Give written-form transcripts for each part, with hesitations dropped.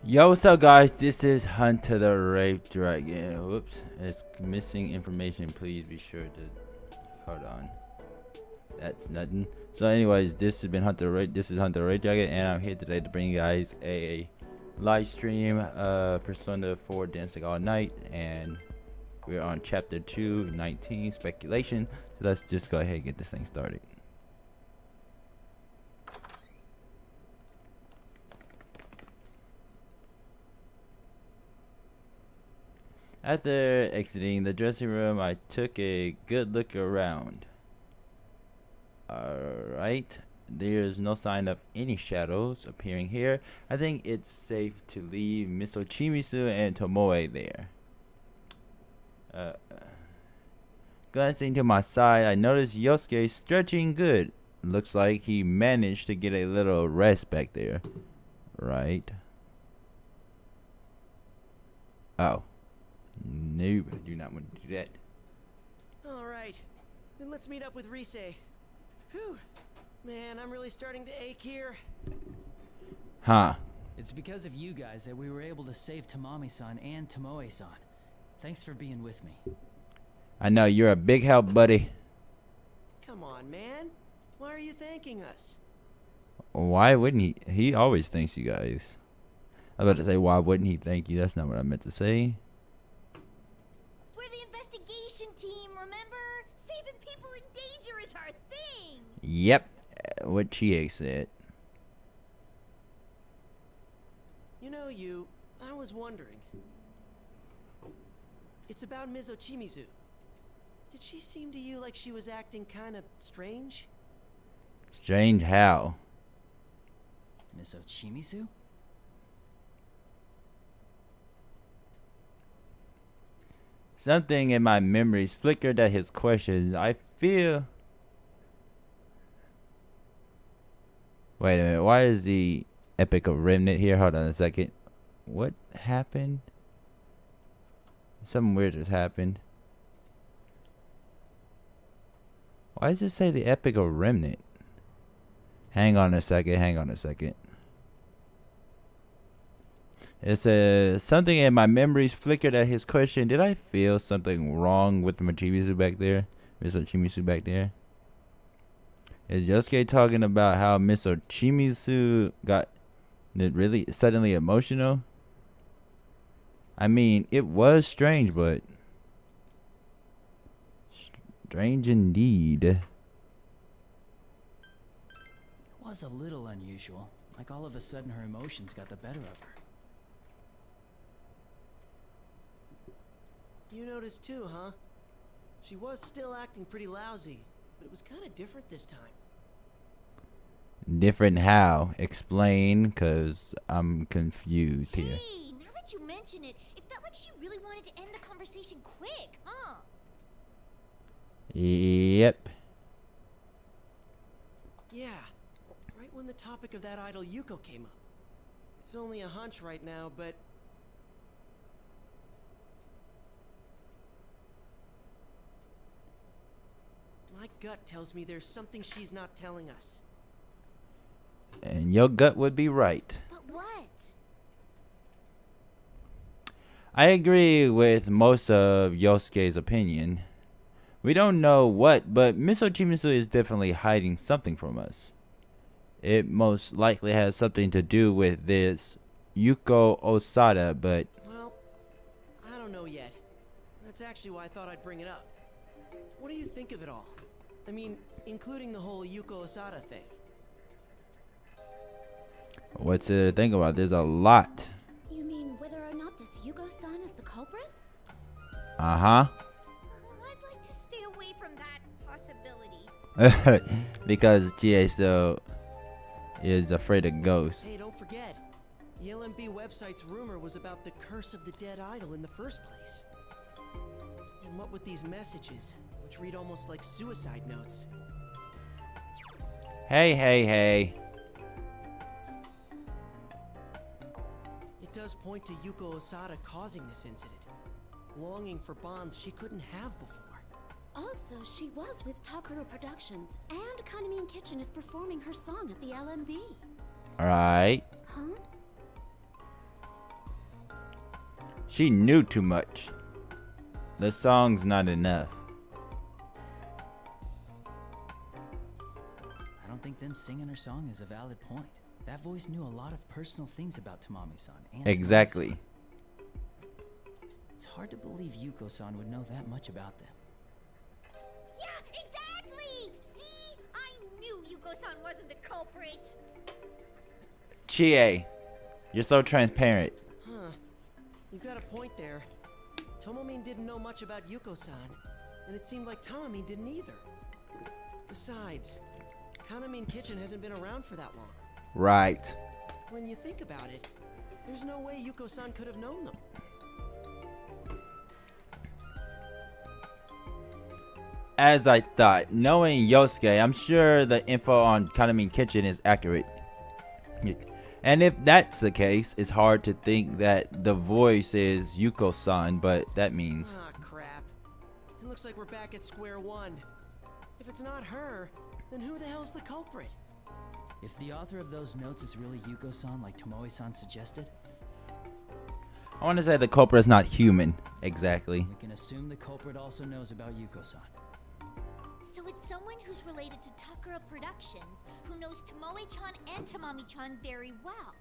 Yo, what's up, guys? This is Hunter the Rape Dragon. Whoops, it's missing information. Please be sure to hold on. That's nothing. So, anyways, this has been Hunter Rape. This is Hunter Rape Dragon, and I'm here today to bring you guys a live stream. Persona 4 Dancing All Night, and we're on Chapter 2, 19 Speculation. So let's just go ahead and get this thing started. After exiting the dressing room, I took a good look around. Alright, there's no sign of any shadows appearing here. I think it's safe to leave Miss Ochimisu and Tomoe there. Glancing to my side, I noticed Yosuke stretching good. Looks like he managed to get a little rest back there. Right. Oh. Nope, I do not want to do that. Alright, then let's meet up with Rise. Whew. Man, I'm really starting to ache here. Huh. It's because of you guys that we were able to save Tamami-san and Tomoe-san. Thanks for being with me. I know, you're a big help, buddy. Come on, man. Why are you thanking us? Why wouldn't he? He always thanks you guys. I was about to say, why wouldn't he thank you? That's not what I meant to say. We're the investigation team, remember? Saving people in danger is our thing! Yep, what Chie said. You know, I was wondering. It's about Ms. Ochimizu. Did she seem to you like she was acting kind of strange? Strange how? Miss Ochimizu? Something in my memories flickered at his questions. I feel... Wait a minute, why is the Epic of Remnant here? Hold on a second. What happened? Something weird just happened. Why does it say the Epic of Remnant? Hang on a second. It says, something in my memories flickered at his question. Did I feel something wrong with Michimizu back there? Miss Ochimizu back there? Is Yosuke talking about how Miss Ochimizu got really suddenly emotional? I mean, it was strange, but... strange indeed. It was a little unusual. Like all of a sudden her emotions got the better of her. You noticed too, huh? She was still acting pretty lousy, but it was kind of different this time. Different how? Explain, cause I'm confused here. Hey, now that you mention it, it felt like she really wanted to end the conversation quick, huh? Yep. Yeah, right when the topic of that idol Yuko came up. It's only a hunch right now, but... my gut tells me there's something she's not telling us. And your gut would be right. But what? I agree with most of Yosuke's opinion. We don't know what, but Miss Ochimizu is definitely hiding something from us. It most likely has something to do with this Yuko Osada, but... well, I don't know yet. That's actually why I thought I'd bring it up. What do you think of it all? I mean, including the whole Yuko Osada thing. What's to think about? There's a lot. You mean whether or not this Yugo-san is the culprit? Uh-huh. I'd like to stay away from that possibility. Because Chie still is afraid of ghosts. Hey, don't forget. The LMB website's rumor was about the curse of the dead idol in the first place. And what with these messages, which read almost like suicide notes. Hey. It does point to Yuko Osada causing this incident, longing for bonds she couldn't have before. Also, she was with Takuro Productions, and Kaname Kitchen is performing her song at the LMB. Alright. Huh? She knew too much. The song's not enough. I don't think them singing her song is a valid point. That voice knew a lot of personal things about Tamami-san and Exactly. Tomoe-san. It's hard to believe Yuko-san would know that much about them. Yeah, exactly! See? I knew Yuko-san wasn't the culprit. Chie, you're so transparent. Huh. You've got a point there. Tomomin didn't know much about Yuko-san, and it seemed like Tamami didn't either. Besides, Kanamin Kitchen hasn't been around for that long. Right. When you think about it, there's no way Yuko-san could have known them. As I thought, knowing Yosuke, I'm sure the info on Kanamin Kitchen is accurate. And if that's the case, it's hard to think that the voice is Yuko-san, but that means... Ah, crap. It looks like we're back at square one. If it's not her, then who the hell's the culprit? If the author of those notes is really Yuko-san like Tomoe-san suggested, I want to say the culprit is not human. Exactly. we can assume the culprit also knows about Yuko-san. So it's someone who's related to Takara Productions, who knows Tomoe-chan and Tamami-chan very well.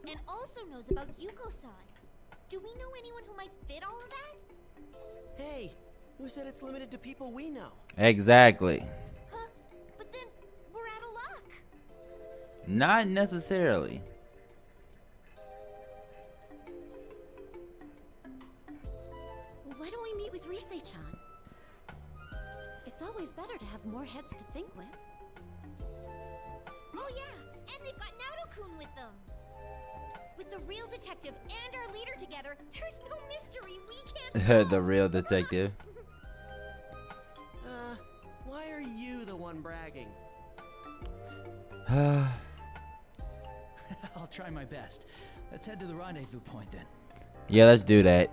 And also knows about Yuko-san. Do we know anyone who might fit all of that? Hey, who said it's limited to people we know? Exactly. Huh? But then, we're out of luck. Not necessarily. Why don't we meet with Rise-chan? It's always better to have more heads to think with. Oh yeah, and they've got Naruto-kun with them. With the real detective and our leader together, there's no mystery we can't solve. The real detective. Why are you the one bragging? I'll try my best. Let's head to the rendezvous point then. Yeah, let's do that.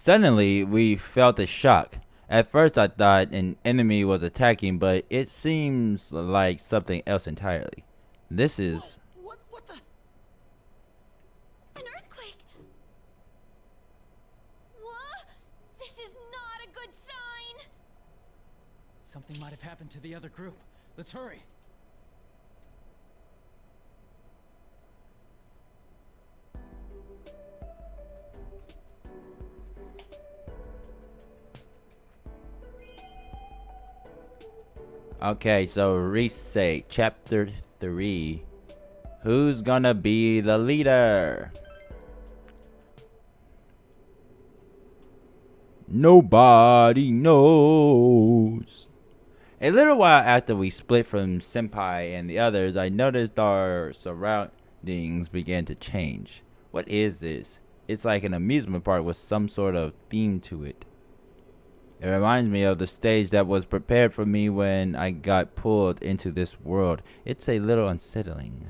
Suddenly, we felt a shock. At first, I thought an enemy was attacking, but it seems like something else entirely. This is... What the? An earthquake! What? This is not a good sign. Something might have happened to the other group. Let's hurry. Okay, so Rise, chapter 3. Who's gonna be the leader? Nobody knows. A little while after we split from Senpai and the others, I noticed our surroundings began to change. What is this? It's like an amusement park with some sort of theme to it. It reminds me of the stage that was prepared for me when I got pulled into this world. It's a little unsettling.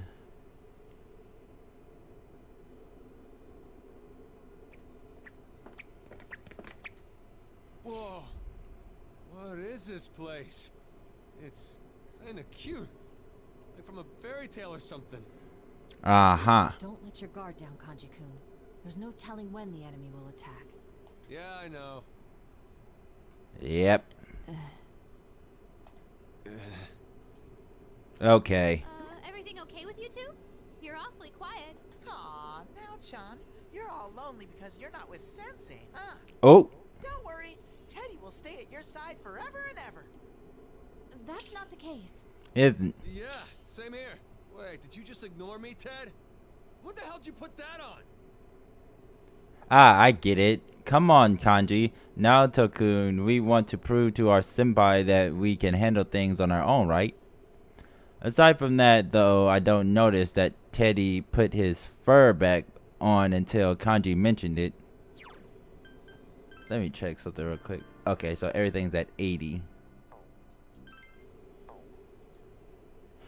Whoa. What is this place? It's kinda cute. Like from a fairy tale or something. Uh-huh. Don't let your guard down, Kanji-kun. There's no telling when the enemy will attack. Yeah, I know. Yep. Okay. Everything okay with you two? You're awfully quiet. Aw, now, Chan, you're all lonely because you're not with Sensei, huh? Oh. Don't worry, Teddy will stay at your side forever and ever. That's not the case. Isn't. Yeah, same here. Wait, did you just ignore me, Ted? What the hell did you put that on? Ah, I get it. Come on, Kanji. Naoto-kun, we want to prove to our senpai that we can handle things on our own, right? Aside from that, though, I don't notice that Teddy put his fur back on until Kanji mentioned it. Let me check something real quick. Okay, so everything's at 80.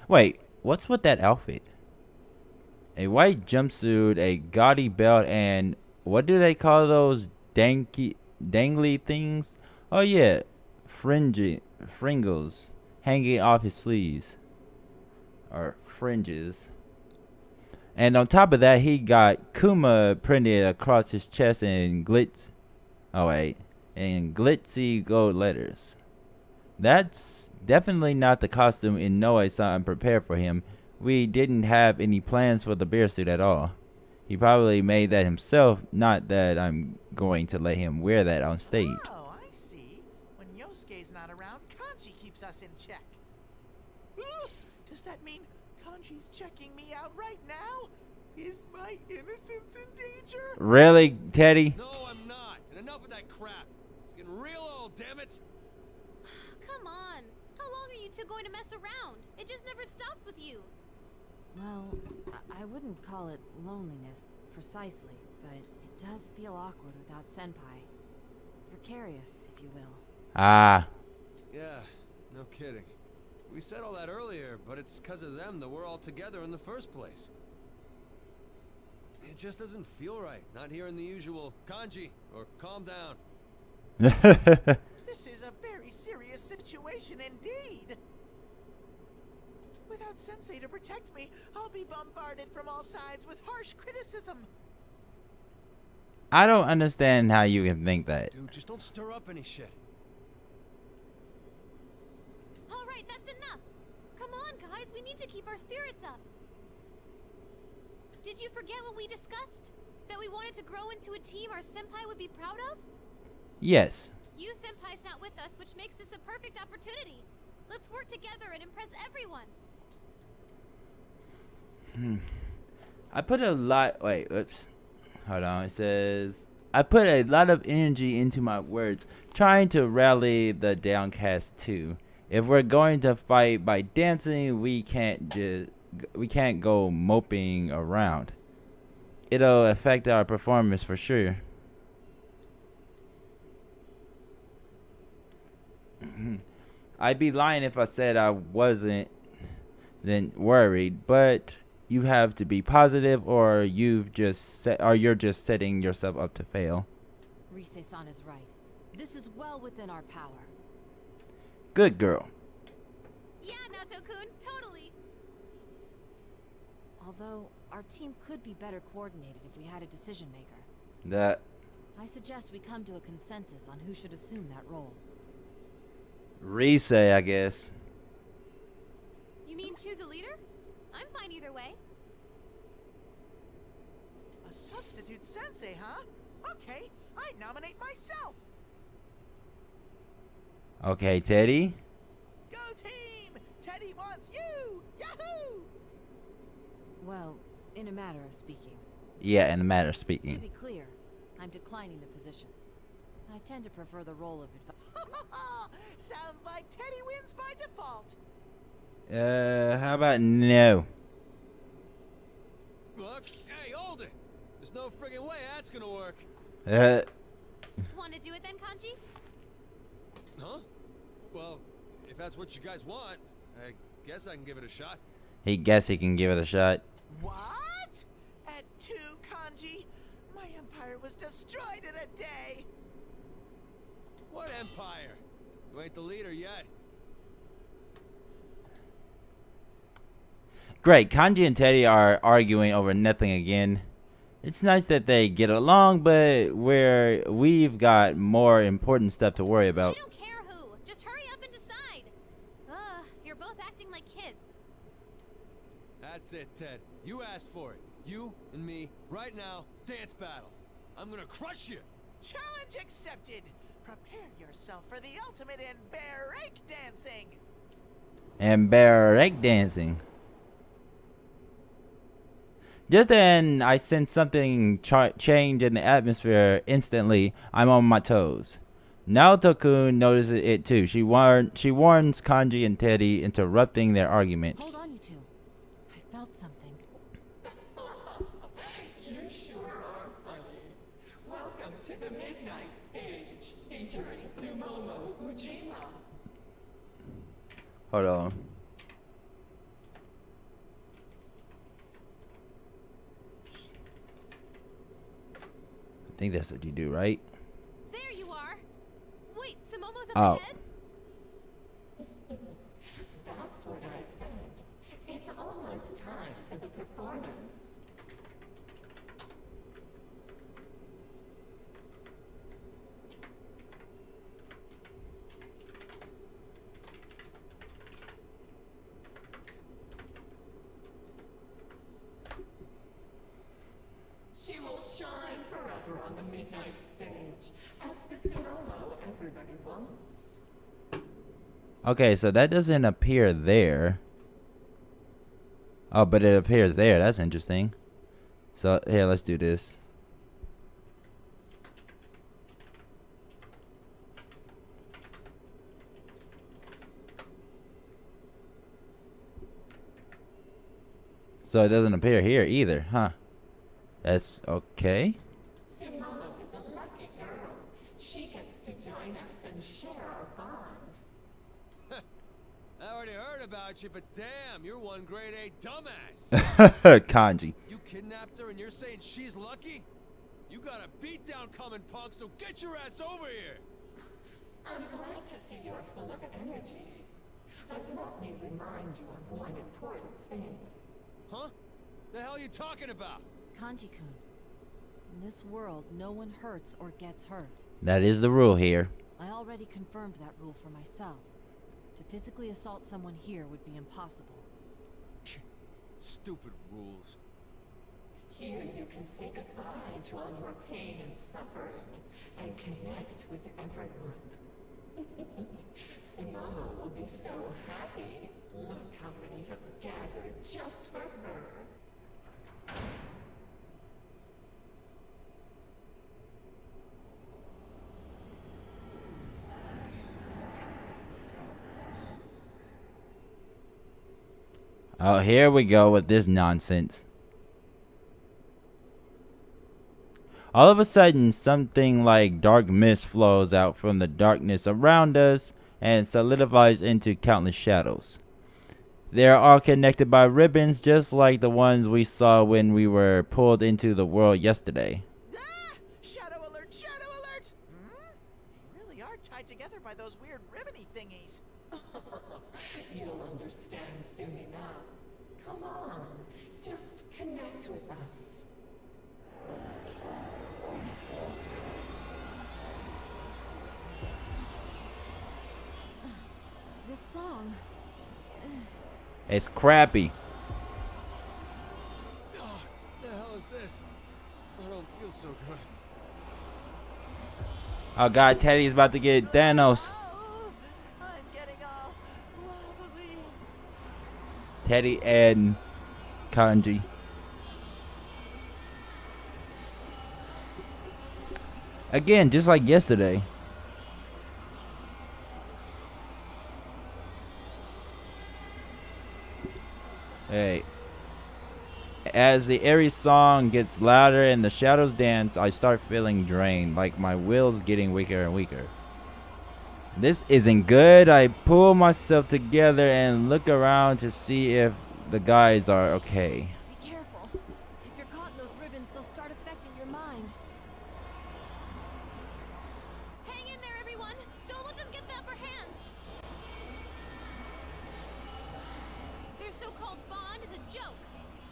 Wait, what's with that outfit? A white jumpsuit, a gaudy belt, and what do they call those dangly things? Oh yeah, fringles hanging off his sleeves. or fringes. And on top of that, he got Kuma printed across his chest in in glitzy gold letters. That's definitely not the costume in Noe-san prepared for him. We didn't have any plans for the bear suit at all. He probably made that himself, not that I'm going to let him wear that on stage. Oh, I see. When Yosuke's not around, Kanji keeps us in check. Oof! Does that mean Kanji's checking me out right now? Is my innocence in danger? Really, Teddy? No, I'm not. And enough of that crap. It's getting real old, damn it. Come on. How long are you two going to mess around? It just never stops with you. Well, I wouldn't call it loneliness, precisely, but it does feel awkward without Senpai. Precarious, if you will. Ah. Yeah, no kidding. We said all that earlier, but it's because of them that we're all together in the first place. It just doesn't feel right, not hearing the usual kanji or calm down. This is a very serious situation indeed. Without Sensei to protect me, I'll be bombarded from all sides with harsh criticism. I don't understand how you can think that. Dude, just don't stir up any shit. All right, that's enough. Come on, guys. We need to keep our spirits up. Did you forget what we discussed? That we wanted to grow into a team our senpai would be proud of? Yes. You senpai's not with us, which makes this a perfect opportunity. Let's work together and impress everyone. I put a lot. Wait, oops. Hold on. It says I put a lot of energy into my words, trying to rally the downcast too. If we're going to fight by dancing, we can't go moping around. It'll affect our performance for sure. I'd be lying if I said I wasn't worried, but you have to be positive, or you're just setting yourself up to fail. Rise-san is right. This is well within our power. Good girl. Yeah, Naoto-kun, totally. Although, our team could be better coordinated if we had a decision maker. That I suggest we come to a consensus on who should assume that role. Rise, I guess. You mean choose a leader? I'm fine either way. A substitute Sensei, huh? Okay, I nominate myself. Okay, Teddy. Go team! Teddy wants you! Yahoo! Well, in a matter of speaking. Yeah, in a matter of To speaking. be clear, I'm declining the position. I tend to prefer the role of advisor. Sounds like Teddy wins by default. How about no? Look, hey, hold it! There's no friggin' way that's gonna work. Want to do it then, Kanji? Huh? Well, if that's what you guys want, I guess I can give it a shot. He guess he can give it a shot. What? At 2, Kanji? My empire was destroyed in a day. What empire? You ain't the leader yet. Great, Kanji and Teddy are arguing over nothing again. It's nice that they get along, but we've got more important stuff to worry I about. don't care who. Just hurry up and decide. You're both acting like kids. That's it, Ted. You asked for it. You and me, right now, dance battle. I'm gonna crush you. Challenge accepted. Prepare yourself for the ultimate in break dancing. And break dancing. Just then, I sense something change in the atmosphere. Instantly, I'm on my toes. Naoto-kun notices it too. She warns Kanji and Teddy, interrupting their argument. Hold on, you two. I felt something. You sure are funny. Welcome to the midnight stage, featuring Sumomo Ujima. Hold on. I think that's what you do, right? There you are. Wait, Sumomo's up Oh. ahead? That's what I said. It's all time for the performance. She will shine forever on the midnight stage as the Sumomo everybody wants. Okay, so that doesn't appear there. Oh, but it appears there. That's interesting. So, here, let's do this. So it doesn't appear here either, huh? That's okay. Sumomo is a lucky girl. She gets to join us and share our bond. I already heard about you, but damn, you're one grade A dumbass. Kanji. You kidnapped her and you're saying she's lucky? You got a beatdown coming, punk, so get your ass over here! I'm glad to see you're full of energy. But let me remind you of one important thing. Huh? The hell are you talking about? Kanji-kun, in this world, no one hurts or gets hurt. That is the rule here. I already confirmed that rule for myself. To physically assault someone here would be impossible. Stupid rules. Here you can say goodbye to all your pain and suffering and connect with everyone. Sumomo will be so happy. Look how many have gathered just for her. Oh, here we go with this nonsense. All of a sudden, something like dark mist flows out from the darkness around us and solidifies into countless shadows. They are all connected by ribbons, just like the ones we saw when we were pulled into the world yesterday. Ah! Shadow alert! Shadow alert! They really are tied together by those weird ribbony thingies. You'll understand soon enough. Come on, just connect with us. This song... It's crappy. Oh, the hell is this? I don't feel so good. Oh god, Teddy's about to get Thanos. Oh, I'm getting all wobbly. Teddy and Kanji. Again, just like yesterday. Hey. As the eerie song gets louder and the shadows dance, I start feeling drained, like my will's getting weaker and weaker. This isn't good. I pull myself together and look around to see if the guys are okay. Be careful. If you're caught in those ribbons, they'll start affecting your mind. Hang in there, everyone! Don't let them get the upper hand! Their so-called bond is a joke.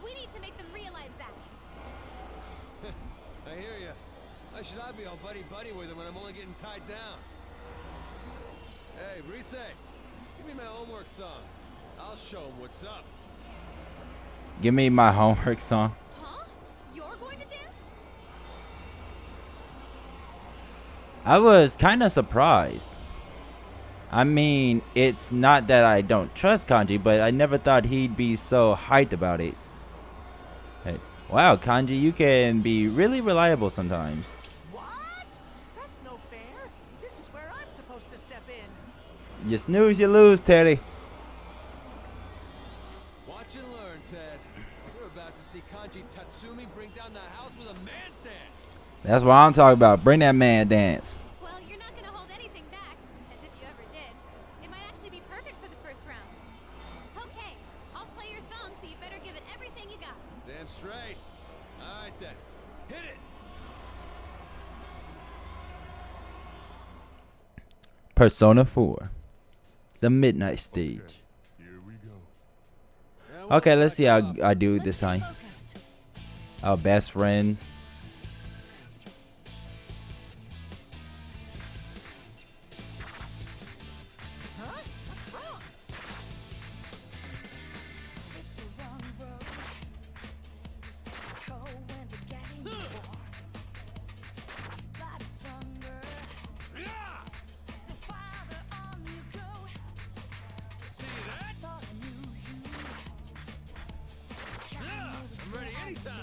We need to make them realize that. I hear ya. Why should I be all buddy-buddy with him when I'm only getting tied down? Hey, Rise, give me my homework song. I'll show him what's up. Give me my homework song. Huh? You're going to dance? I was kind of surprised. I mean, it's not that I don't trust Kanji, but I never thought he'd be so hyped about it. Hey, wow, Kanji, you can be really reliable sometimes. What? That's no fair. This is where I'm supposed to step in. You snooze, you lose, Teddy. Watch and learn, Ted. You're about to see Kanji Tatsumi bring down the house with a man's dance. That's what I'm talking about. Bring that man dance. Well, you're not going to hold anything back, as if you ever did. It might actually be perfect for the first round. Okay, I'll play your song, so you better give it everything you got. Damn straight. All right then. Hit it. Persona 4. The Midnight Stage. Here we go. And Okay, let's see how I do Let's this stay time. focused. Our best friends. Huh? What's wrong? I'm ready anytime.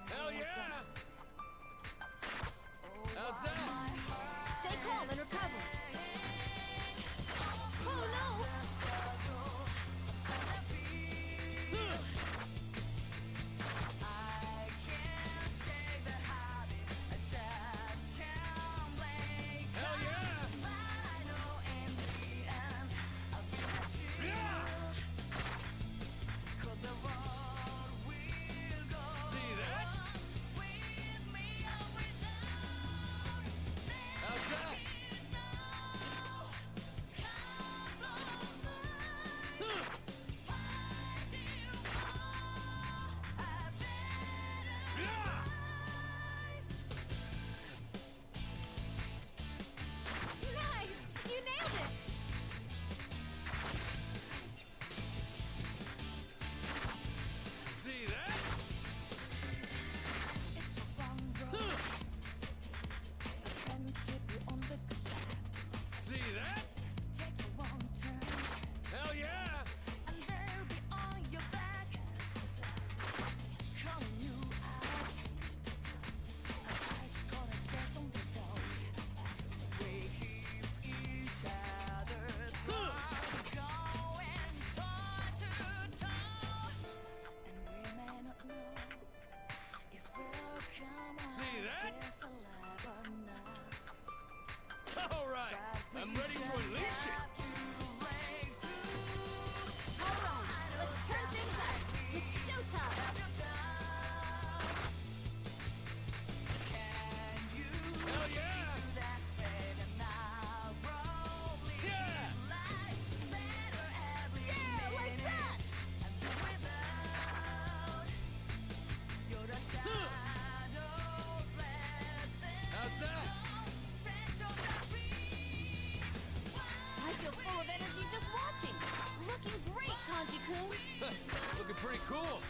Hell yeah! How's that? Stay calm and recover. Oh no! Hell yeah! Yeah! See that? How's that? Yeah! Nice! You nailed it! See that? See that? Hell yeah! See that? All right, I'm ready to unleash it. Alright, let's turn things up! It's showtime! Hell yeah! Yeah! Yeah, like that! How's that? I feel full of energy just watching. Looking great, Kanji-kun. Looking pretty cool.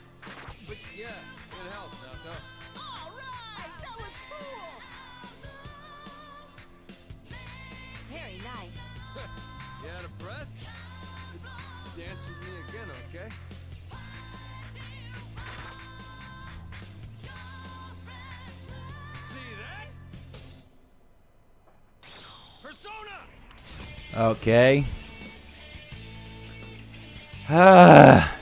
But yeah, it helps, Naoto. All right, that was cool! Very nice. You out of breath? Dance with me again, okay? See that? Persona! Okay. Ah.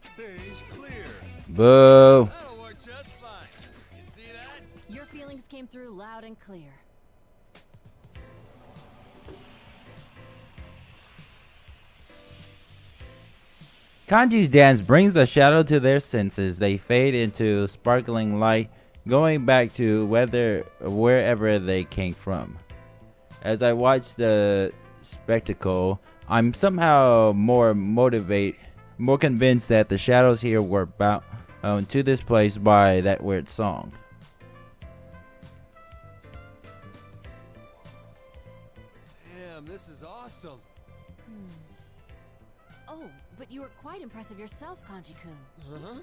Stage clear. Boo. That'll work just fine. You see that? Your feelings came through loud and clear. Kanji's dance brings the shadow to their senses. They fade into sparkling light, going back to wherever they came from. As I watch the spectacle, I'm somehow more convinced that the shadows here were bound to this place by that weird song. Damn, this is awesome. Oh, but you were quite impressive yourself, Kanji-kun. Uh-huh.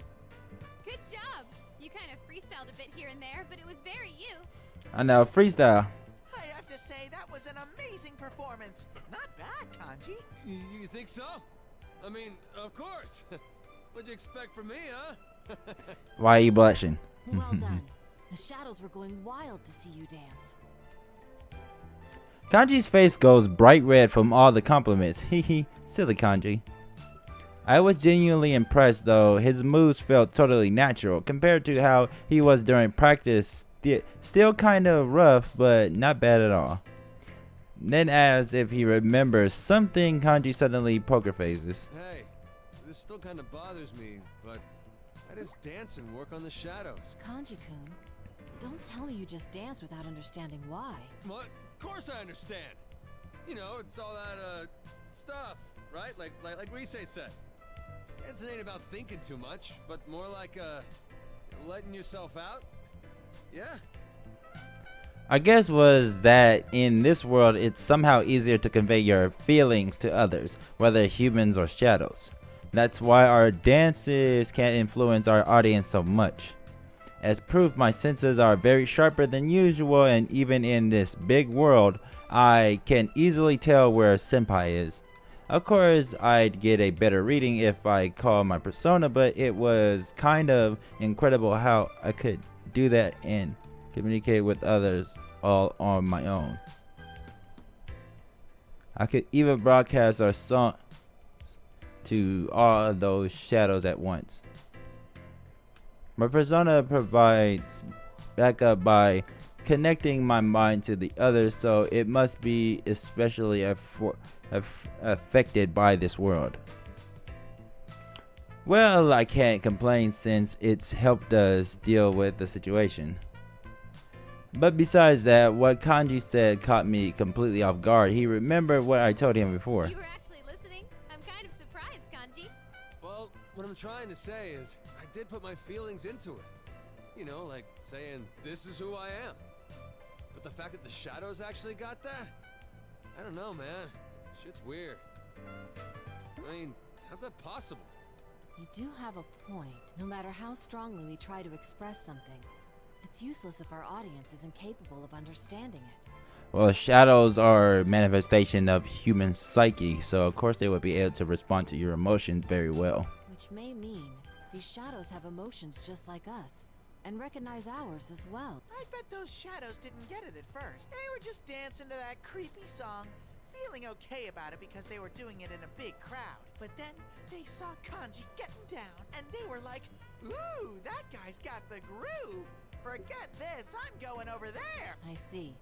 Good job! You kind of freestyled a bit here and there, but it was very you. I know, freestyle. I have to say, that was an amazing performance. Not bad, Kanji. You think so? I mean, of course. What'd you expect from me, huh? Why are you blushing? Well done. The shadows were going wild to see you dance. Kanji's face goes bright red from all the compliments. Hee hee, silly Kanji. I was genuinely impressed though. His moves felt totally natural compared to how he was during practice. Still kind of rough, but not bad at all. Then, as if he remembers something, Kanji suddenly poker faces. Hey, this still kind of bothers me, but I just dance and work on the shadows. Kanji-kun, don't tell me you just dance without understanding why. What? Of course I understand. You know, it's all that, stuff, right? Like Rise said. Dancing ain't about thinking too much, but more like, letting yourself out. Yeah. I guess was that in this world it's somehow easier to convey your feelings to others, whether humans or shadows. That's why our dances can influence our audience so much. As proof, my senses are very sharper than usual, and even in this big world, I can easily tell where Senpai is. Of course, I'd get a better reading if I called my persona, but it was kind of incredible how I could do that and communicate with others all on my own. I could even broadcast our song to all of those shadows at once. My persona provides backup by connecting my mind to the others, so it must be especially affected by this world. Well, I can't complain since it's helped us deal with the situation. But besides that, what Kanji said caught me completely off guard. He remembered what I told him before. You were actually listening? I'm kind of surprised, Kanji. Well, what I'm trying to say is, I did put my feelings into it. You know, like saying, this is who I am. But the fact that the shadows actually got that? I don't know, man. Shit's weird. I mean, how's that possible? You do have a point. No matter how strongly we try to express something, it's useless if our audience isn't capable of understanding it. Well, shadows are a manifestation of human psyche, so of course they would be able to respond to your emotions very well. Which may mean these shadows have emotions just like us, and recognize ours as well. I bet those shadows didn't get it at first. They were just dancing to that creepy song, feeling okay about it because they were doing it in a big crowd. But then they saw Kanji getting down, and they were like, ooh, that guy's got the groove. Forget this, I'm going over there. I see.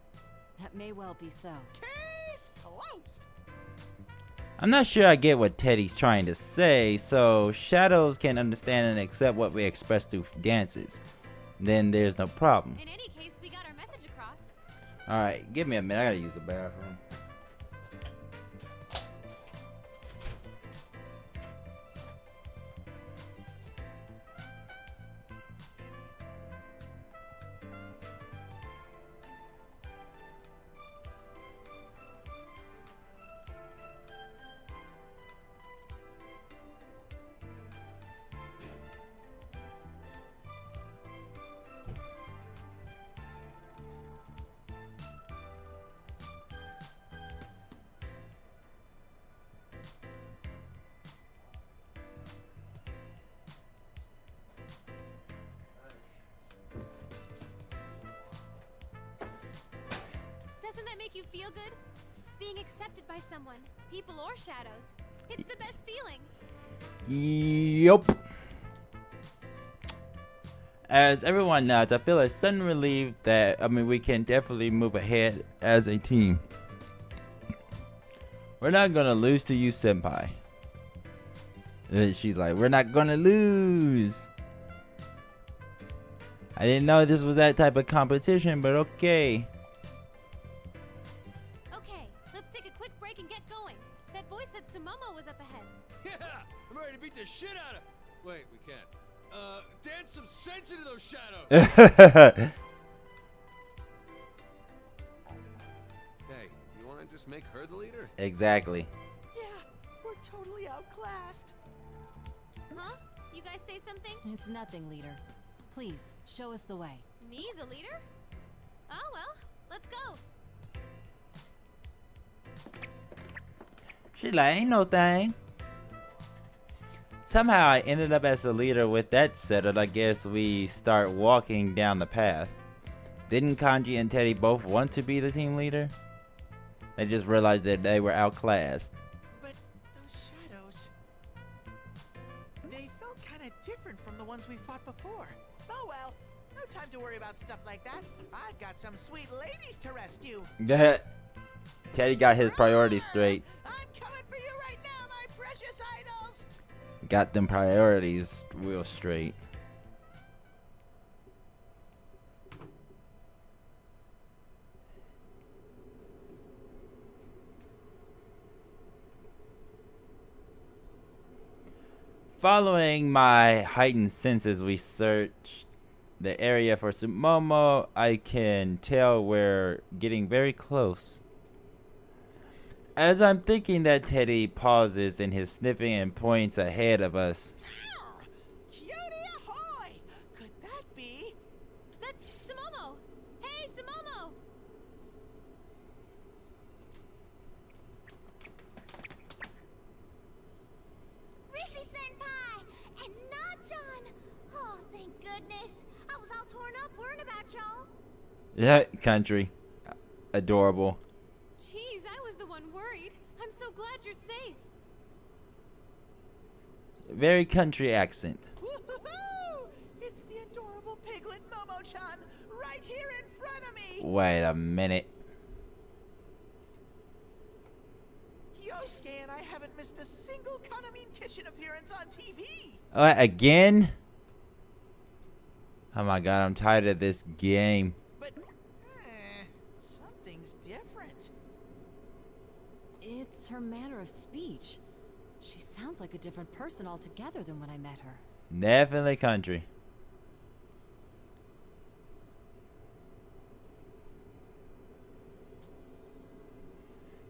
That may well be so. Case closed. I'm not sure I get what Teddy's trying to say, so shadows can understand and accept what we express through dances. Then there's no problem. In any case, we got our message across. Alright, give me a minute, I gotta use the bathroom. Doesn't that make you feel good? Being accepted by someone, people or shadows. It's the best feeling. Yup. As everyone nods, I feel a sudden relief that, we can definitely move ahead as a team. We're not gonna lose to you, Senpai. She's like, we're not gonna lose. I didn't know this was that type of competition, but okay. Okay, let's take a quick break and get going. That boy said Sumomo was up ahead. Yeah, I'm ready to beat the shit out of. Wait, we can't. Dance some sense into those shadows. Hey, you want to just make her the leader? Exactly. Yeah, we're totally outclassed. Huh? You guys say something? It's nothing, leader. Please, show us the way. Me, the leader? Oh well, let's go. She like, ain't no thing. Somehow I ended up as the leader. With that settled, I guess we start walking down the path. Didn't Kanji and Teddy both want to be the team leader? They just realized that they were outclassed. But those shadows... to worry about stuff like that. I've got some sweet ladies to rescue. Yeah. Teddy got his priorities straight. I'm coming for you right now, my precious idols. Got them priorities real straight. Following my heightened senses, we searched the area for Sumomo. I can tell we're getting very close. As I'm thinking that, Teddy pauses in his sniffing and points ahead of us. Cutie ahoy! Could that be? That's Sumomo! Hey, Sumomo! Rissy-senpai! And Nachon! Oh, thank goodness. I was all torn up worrying about y'all. Yeah, country. Adorable. Jeez, I was the one worried. I'm so glad you're safe. Very country accent. Woo-hoo-hoo! It's the adorable piglet Momo-chan right here in front of me. Wait a minute. Yosuke and I haven't missed a single Kanamine Kitchen appearance on TV. Again? Oh my god, I'm tired of this game. But, something's different. It's her manner of speech. She sounds like a different person altogether than when I met her. Definitely country.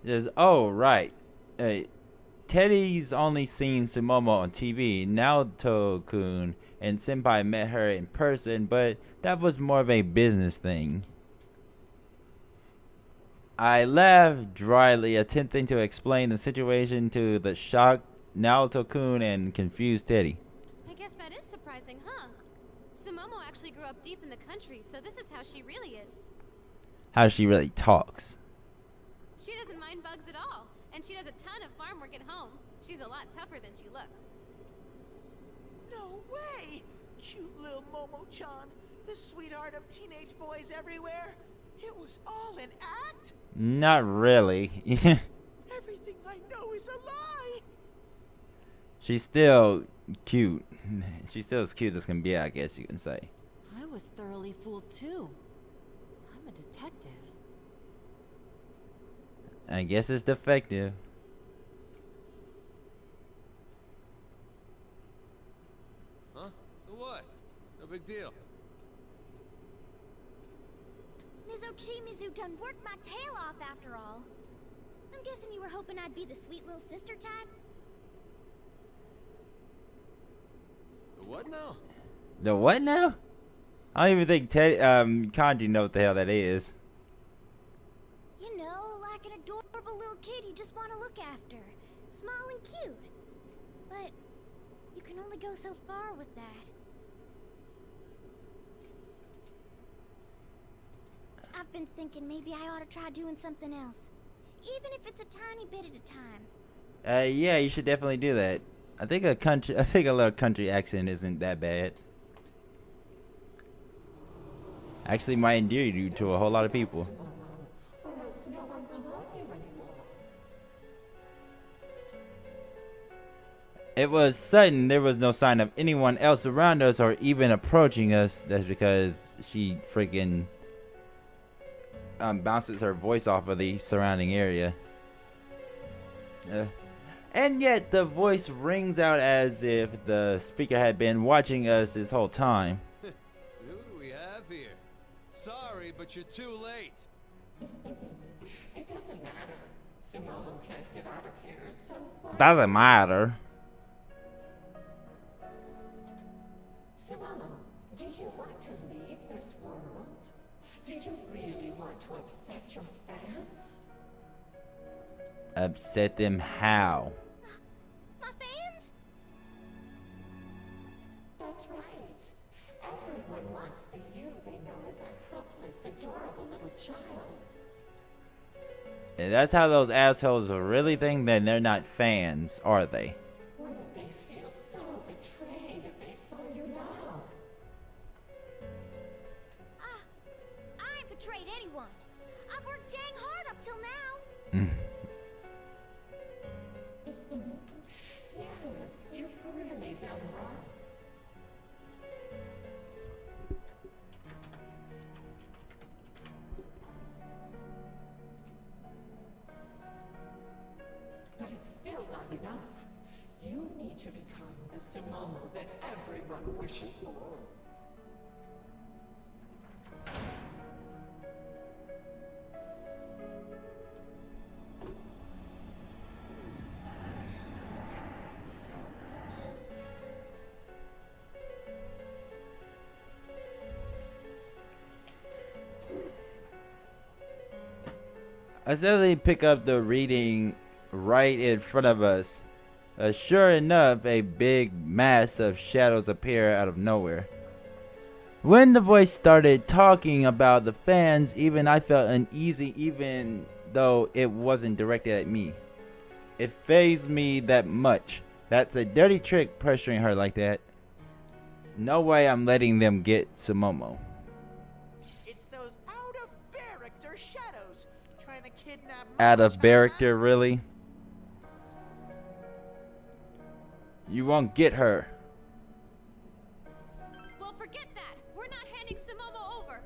Says, oh, right. Teddy's only seen Sumomo on TV. Naoto-kun and Senpai met her in person, but that was more of a business thing. I laughed dryly, attempting to explain the situation to the shocked Naoto-kun and confused Teddy. I guess that is surprising, huh? Sumomo actually grew up deep in the country, so this is how she really is. How she really talks. She doesn't mind bugs at all, and she does a ton of farm work at home. She's a lot tougher than she looks. No way! Cute little Momo-chan, the sweetheart of teenage boys everywhere. It was all an act? Not really. Everything I know is a lie. She's still cute. She's still as cute as can be, I guess you can say. I was thoroughly fooled too. I'm a detective. I guess it's defective. Huh? So what? No big deal. Mizu done worked my tail off after all. I'm guessing you were hoping I'd be the sweet little sister type? The what now? The what now? I don't even think Kanji know what the hell that is. You know, like an adorable little kid you just want to look after. Small and cute. But you can only go so far with that. I've been thinking maybe I ought to try doing something else. Even if it's a tiny bit at a time. Yeah, you should definitely do that. I think a little country accent isn't that bad. Actually might endear you to a whole lot of people. It was sudden. There was no sign of anyone else around us or even approaching us. That's because she freaking bounces her voice off of the surrounding area. And yet the voice rings out as if the speaker had been watching us this whole time. Who do we have here? Sorry, but you're too late. It doesn't matter. Sumomo can't get out of here, so... Doesn't matter. Sumomo, do you want to leave this world? Do you really want to upset your fans? Upset them how? My fans? That's right. Everyone wants the you they know as a helpless, adorable little child. And that's how those assholes really think that they're not fans, are they? Wouldn't they feel so betrayed if they saw you now? betrayed anyone. I've worked dang hard up till now. Yes, you've really done well. But it's still not enough. You need to become the Sumomo that everyone wishes for. I suddenly pick up the reading right in front of us. Sure enough, a big mass of shadows appear out of nowhere. When the voice started talking about the fans, even I felt uneasy, even though it wasn't directed at me. It fazed me that much. That's a dirty trick, pressuring her like that. No way I'm letting them get Sumomo. It's those out-of-character shadows trying to kidnap Out of Mama-chan, character, really? You won't get her. Well, forget that. We're not handing Sumomo over.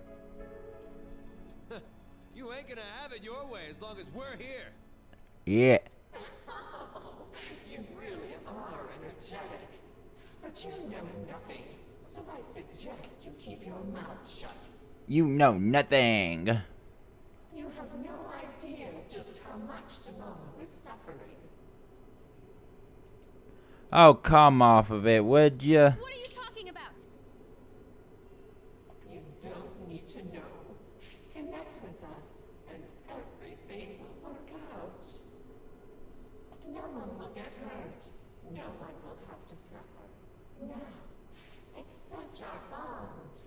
You ain't gonna have it your way as long as we're here. Yeah. You really are energetic. But you know nothing, so I suggest you keep your mouth shut. You know nothing. You have no idea just how much Sumomo is suffering. Oh, come off of it, would ya? What are you talking about? You don't need to know. Connect with us, and everything will work out. No one will get hurt. No one will have to suffer. Now, accept our bond.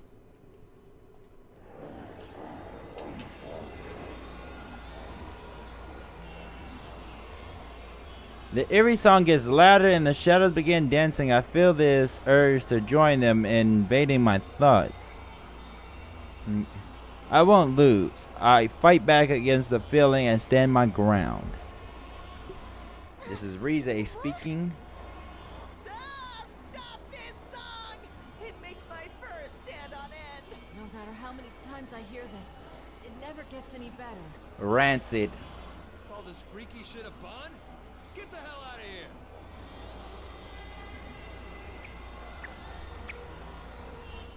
The eerie song gets louder and the shadows begin dancing. I feel this urge to join them, invading my thoughts. I won't lose. I fight back against the feeling and stand my ground. This is Rize speaking. Ah, stop this song! It makes my fur stand on end. No matter how many times I hear this, it never gets any better. Rancid. Call this freaky shit a bond? Get the hell out of here!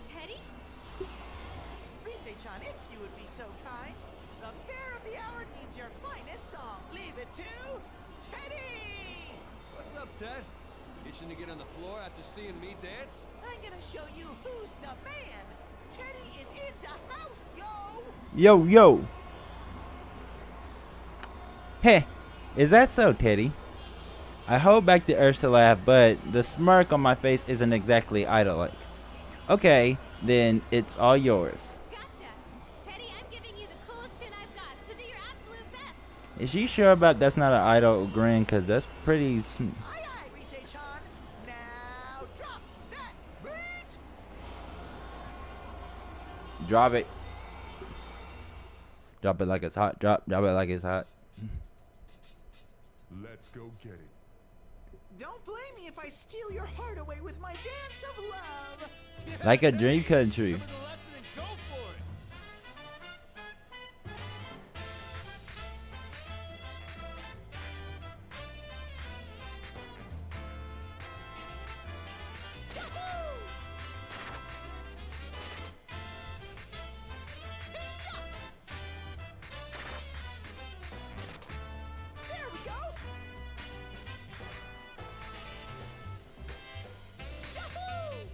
Teddy? Rise-chan, if you would be so kind, the bear of the hour needs your finest song. Leave it to Teddy! What's up, Ted? Itching to get on the floor after seeing me dance? I'm gonna show you who's the man. Teddy is in the house, yo! Yo, yo. Hey, is that so, Teddy? I hold back the urge to laugh, but the smirk on my face isn't exactly idol-like. Okay, then it's all yours. Gotcha. Teddy, I'm giving you the coolest tune I've got, so do your absolute best. Is she sure about that's not an idol grin? Cause that's pretty. Aye, aye, Rise-chan. Now drop that beat! Drop it. Drop it like it's hot. Drop it like it's hot. Let's go get it. Don't blame me if I steal your heart away with my dance of love. Yeah, Like a Teddy, dream country. remember the lesson and go for it! Yahoo! There we go! Yahoo!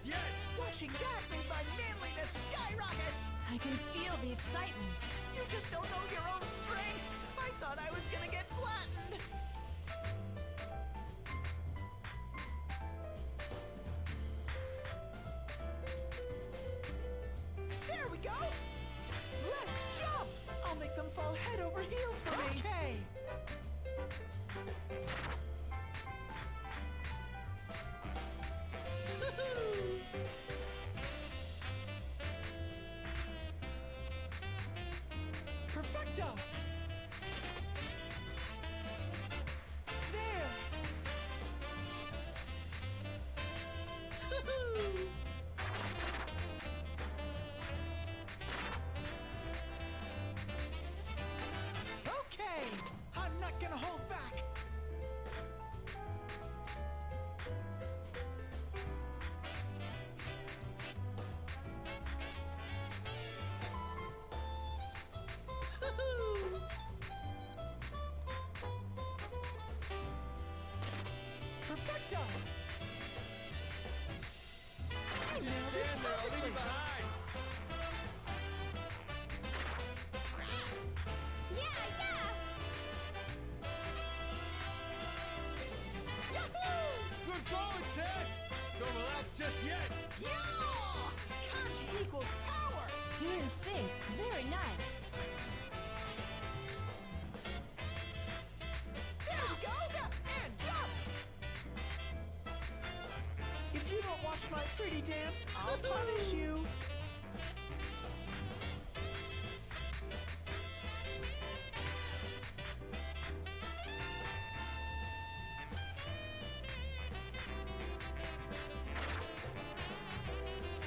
just yet! Watching that made my manliness skyrocket! I can feel the excitement. You just don't know your own strength! I thought I was gonna get flattened! There we go! Let's jump! I'll make them fall head over heels for me! Okay! Perfecto! There! Woohoo! Okay! I'm not gonna hold back! Woohoo! Perfecto! You nailed it Stand there, I'll leave you perfectly! behind! Yeah, yeah! Yahoo! Good going, Ted! Don't relax just yet! Yeah! Kanji equals power! You're in sync. Very nice. There we go! Step and jump! If you don't watch my pretty dance, I'll punish you!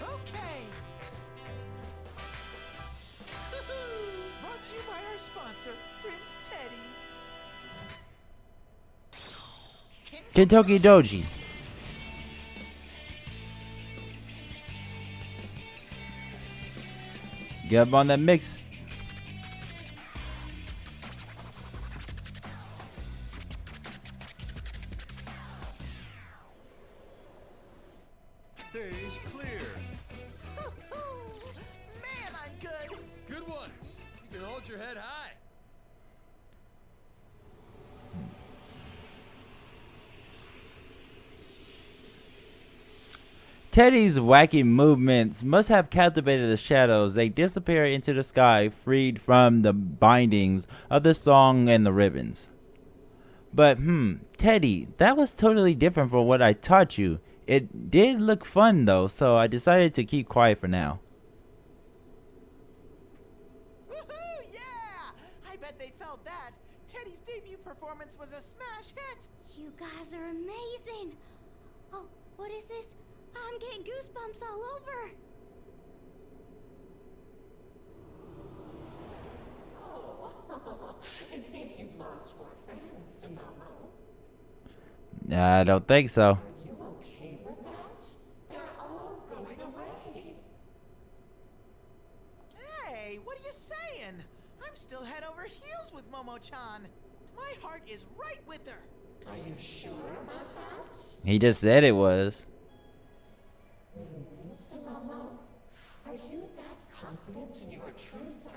Okay! Woohoo! Brought to you by our sponsor, Prince Teddy. Kentucky Doji. Get up on that mix. Stage clear. Woohoo! Man, I'm good! Good one. You can hold your head high. Teddy's wacky movements must have captivated the shadows. They disappear into the sky, freed from the bindings of the song and the ribbons. But, Teddy, that was totally different from what I taught you. It did look fun, though, so I decided to keep quiet for now. Woohoo! Yeah! I bet they felt that. Teddy's debut performance was a smash hit. You guys are amazing. Oh, what is this? I'm getting goosebumps all over. Oh, it seems you've lost more fans, Sumomo. I don't think so. Are you okay with that? They're all going away. Hey, what are you saying? I'm still head over heels with Momo-chan. My heart is right with her. Are you sure about that? He just said it was. Sumomo, are you that confident in your true self?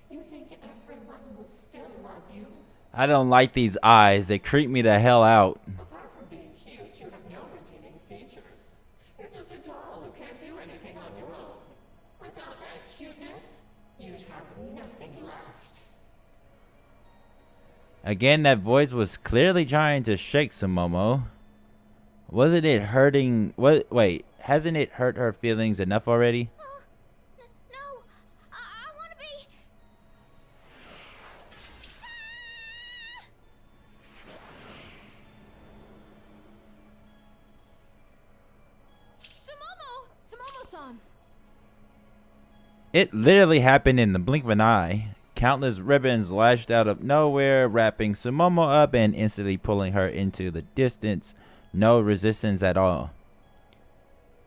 You think everyone will still love you? I don't like these eyes. They creep me the hell out. Apart from being cute, you have no redeeming features. You're just a doll who can't do anything on your own. Without that cuteness, you'd have nothing left. Again, that voice was clearly trying to shake Sumomo. Wasn't it hurting? Wait, hasn't it hurt her feelings enough already? No, I want to be. Sumomo-san! It literally happened in the blink of an eye. Countless ribbons lashed out of nowhere, wrapping Sumomo up and instantly pulling her into the distance. No resistance at all.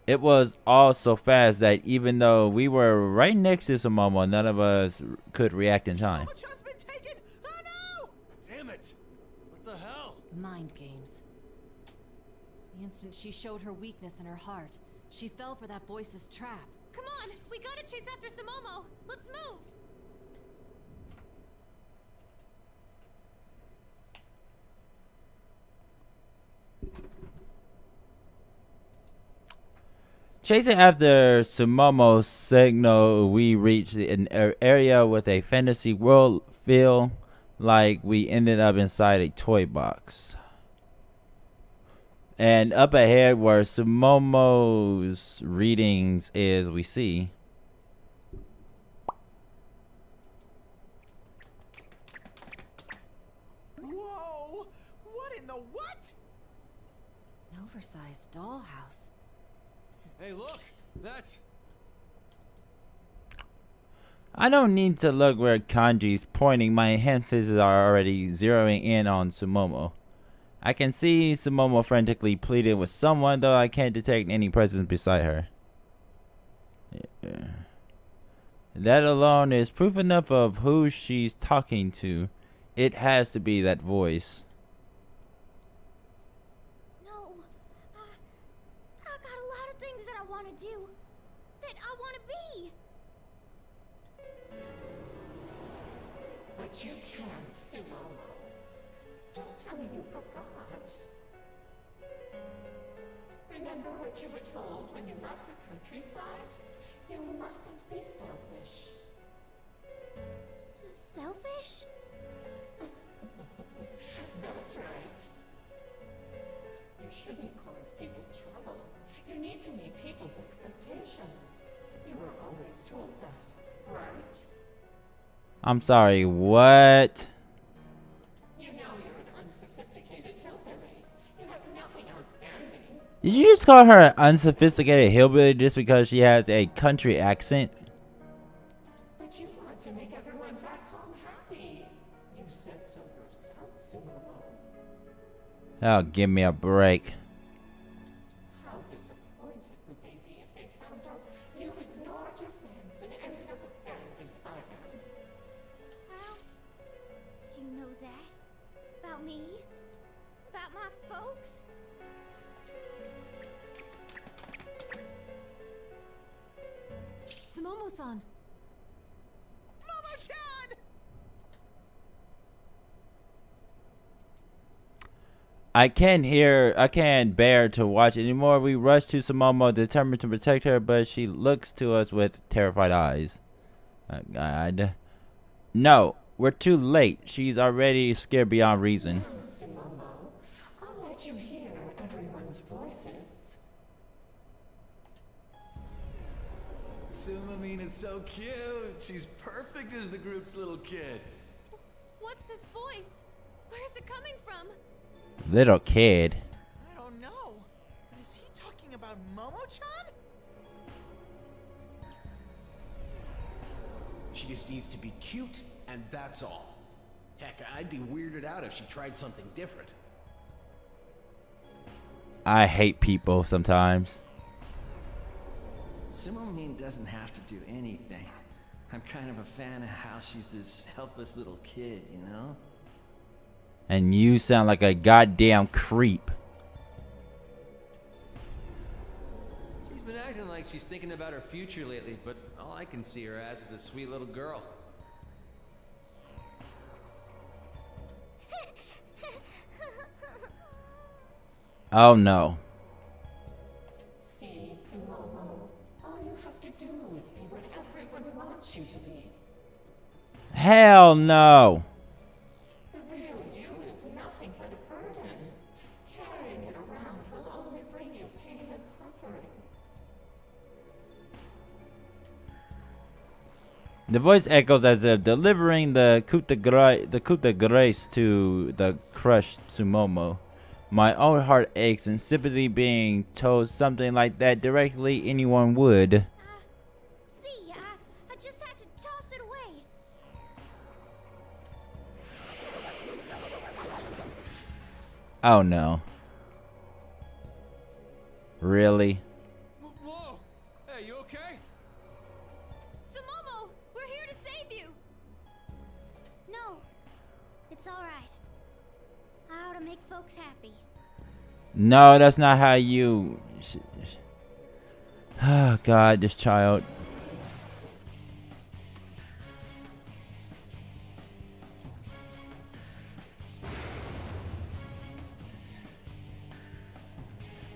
It was all so fast that even though we were right next to Sumomo, none of us could react in time. Momo-chan's been taken! Oh no! Damn it! What the hell? Mind games. The instant she showed her weakness in her heart, She fell for that voice's trap. Come on, we gotta chase after Sumomo. Let's move. Chasing after Sumomo's signal, we reached an area with a fantasy world feel like we ended up inside a toy box. And up ahead where Sumomo's readings is, we see. Whoa! What in the what? An oversized dollhouse. This is Hey, look! That's... I don't need to look where Kanji's pointing. My senses are already zeroing in on Sumomo. I can see Sumomo frantically pleading with someone, though I can't detect any presence beside her. Yeah. That alone is proof enough of who she's talking to. It has to be that voice. No. I got a lot of things that I want to do. That I want to be. But you can't, Sumomo. Don't tell me you forgot. Remember what you were told when you left the countryside? You mustn't be selfish. Selfish? That's right. You shouldn't cause people trouble. You need to meet people's expectations. You were always told that, right? I'm sorry, what? You know you're an unsophisticated hillbilly. You have nothing outstanding. Did you just call her an unsophisticated hillbilly just because she has a country accent? But you want to make everyone back home happy. You said so yourself, Sumomo. Oh, give me a break. How disappointed would they be if they found out you ignored your friends and ended up abandoned by them? How do you know that? About me? About my folks? Sumomo-san! Momo-chan! I can't bear to watch anymore. We rush to Sumomo, determined to protect her, but she looks to us with terrified eyes. God. No, we're too late. She's already scared beyond reason. Now, Sumomo, I'll let you hear everyone's voices. Sumamine is so cute. She's perfect as the group's little kid. What's this voice? Where's it coming from? Little kid. I don't know. Is he talking about Momo-chan? She just needs to be cute, and that's all. Heck, I'd be weirded out if she tried something different. I hate people sometimes. Sumamine doesn't have to do anything. I'm kind of a fan of how she's this helpless little kid, you know? And you sound like a goddamn creep. She's been acting like she's thinking about her future lately, but all I can see her as is a sweet little girl. Oh no. See, Sumomo, all you have to do is be what everyone wants you to be. Hell no. The real you is nothing but a burden. Carrying it around will only bring you pain and suffering. The voice echoes as if delivering the coup de grace to the crushed Sumomo. My own heart aches, and sympathy being told something like that directly anyone would. See, I just have to toss it away. Oh no. Really? Whoa! Hey, you okay? Sumomo, we're here to save you. No, it's all right. I ought to make folks happy. No, that's not how you... Oh God, this child.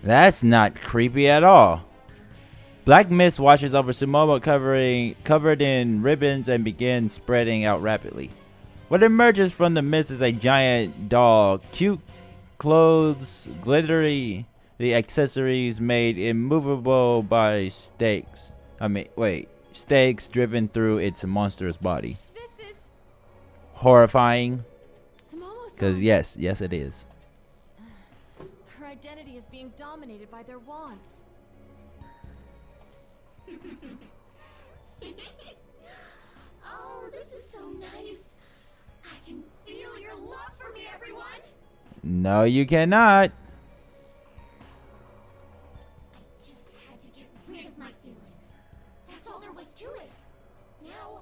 That's not creepy at all. Black mist washes over Sumomo covered in ribbons and begins spreading out rapidly. What emerges from the mist is a giant doll, cute clothes, glittery, the accessories made immovable by stakes. Stakes driven through its monstrous body. This is Horrifying. Because Sumomo-san! yes, it is. Her identity is being dominated by their wants. Oh, this is so nice. I can feel your love for me, everyone. No, you cannot. I just had to get rid of my feelings. That's all there was to it. Now,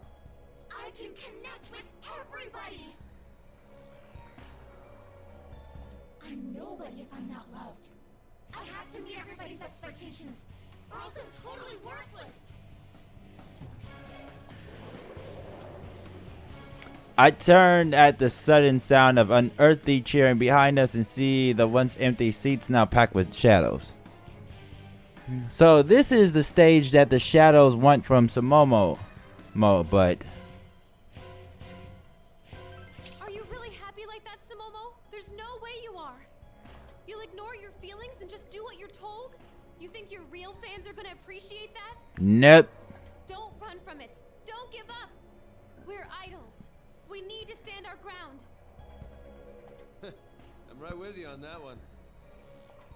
I can connect with everybody. I'm nobody if I'm not loved. I have to meet everybody's expectations, or else I'm totally worthless. I turn at the sudden sound of unearthly cheering behind us and see the once empty seats now packed with shadows. So this is the stage that the shadows want from Sumomo, but Are you really happy like that, Sumomo? There's no way you are. You'll ignore your feelings and just do what you're told? You think your real fans are gonna appreciate that? nope. Don't run from it. Don't give up. We're idols. We need to stand our ground. I'm right with you on that one.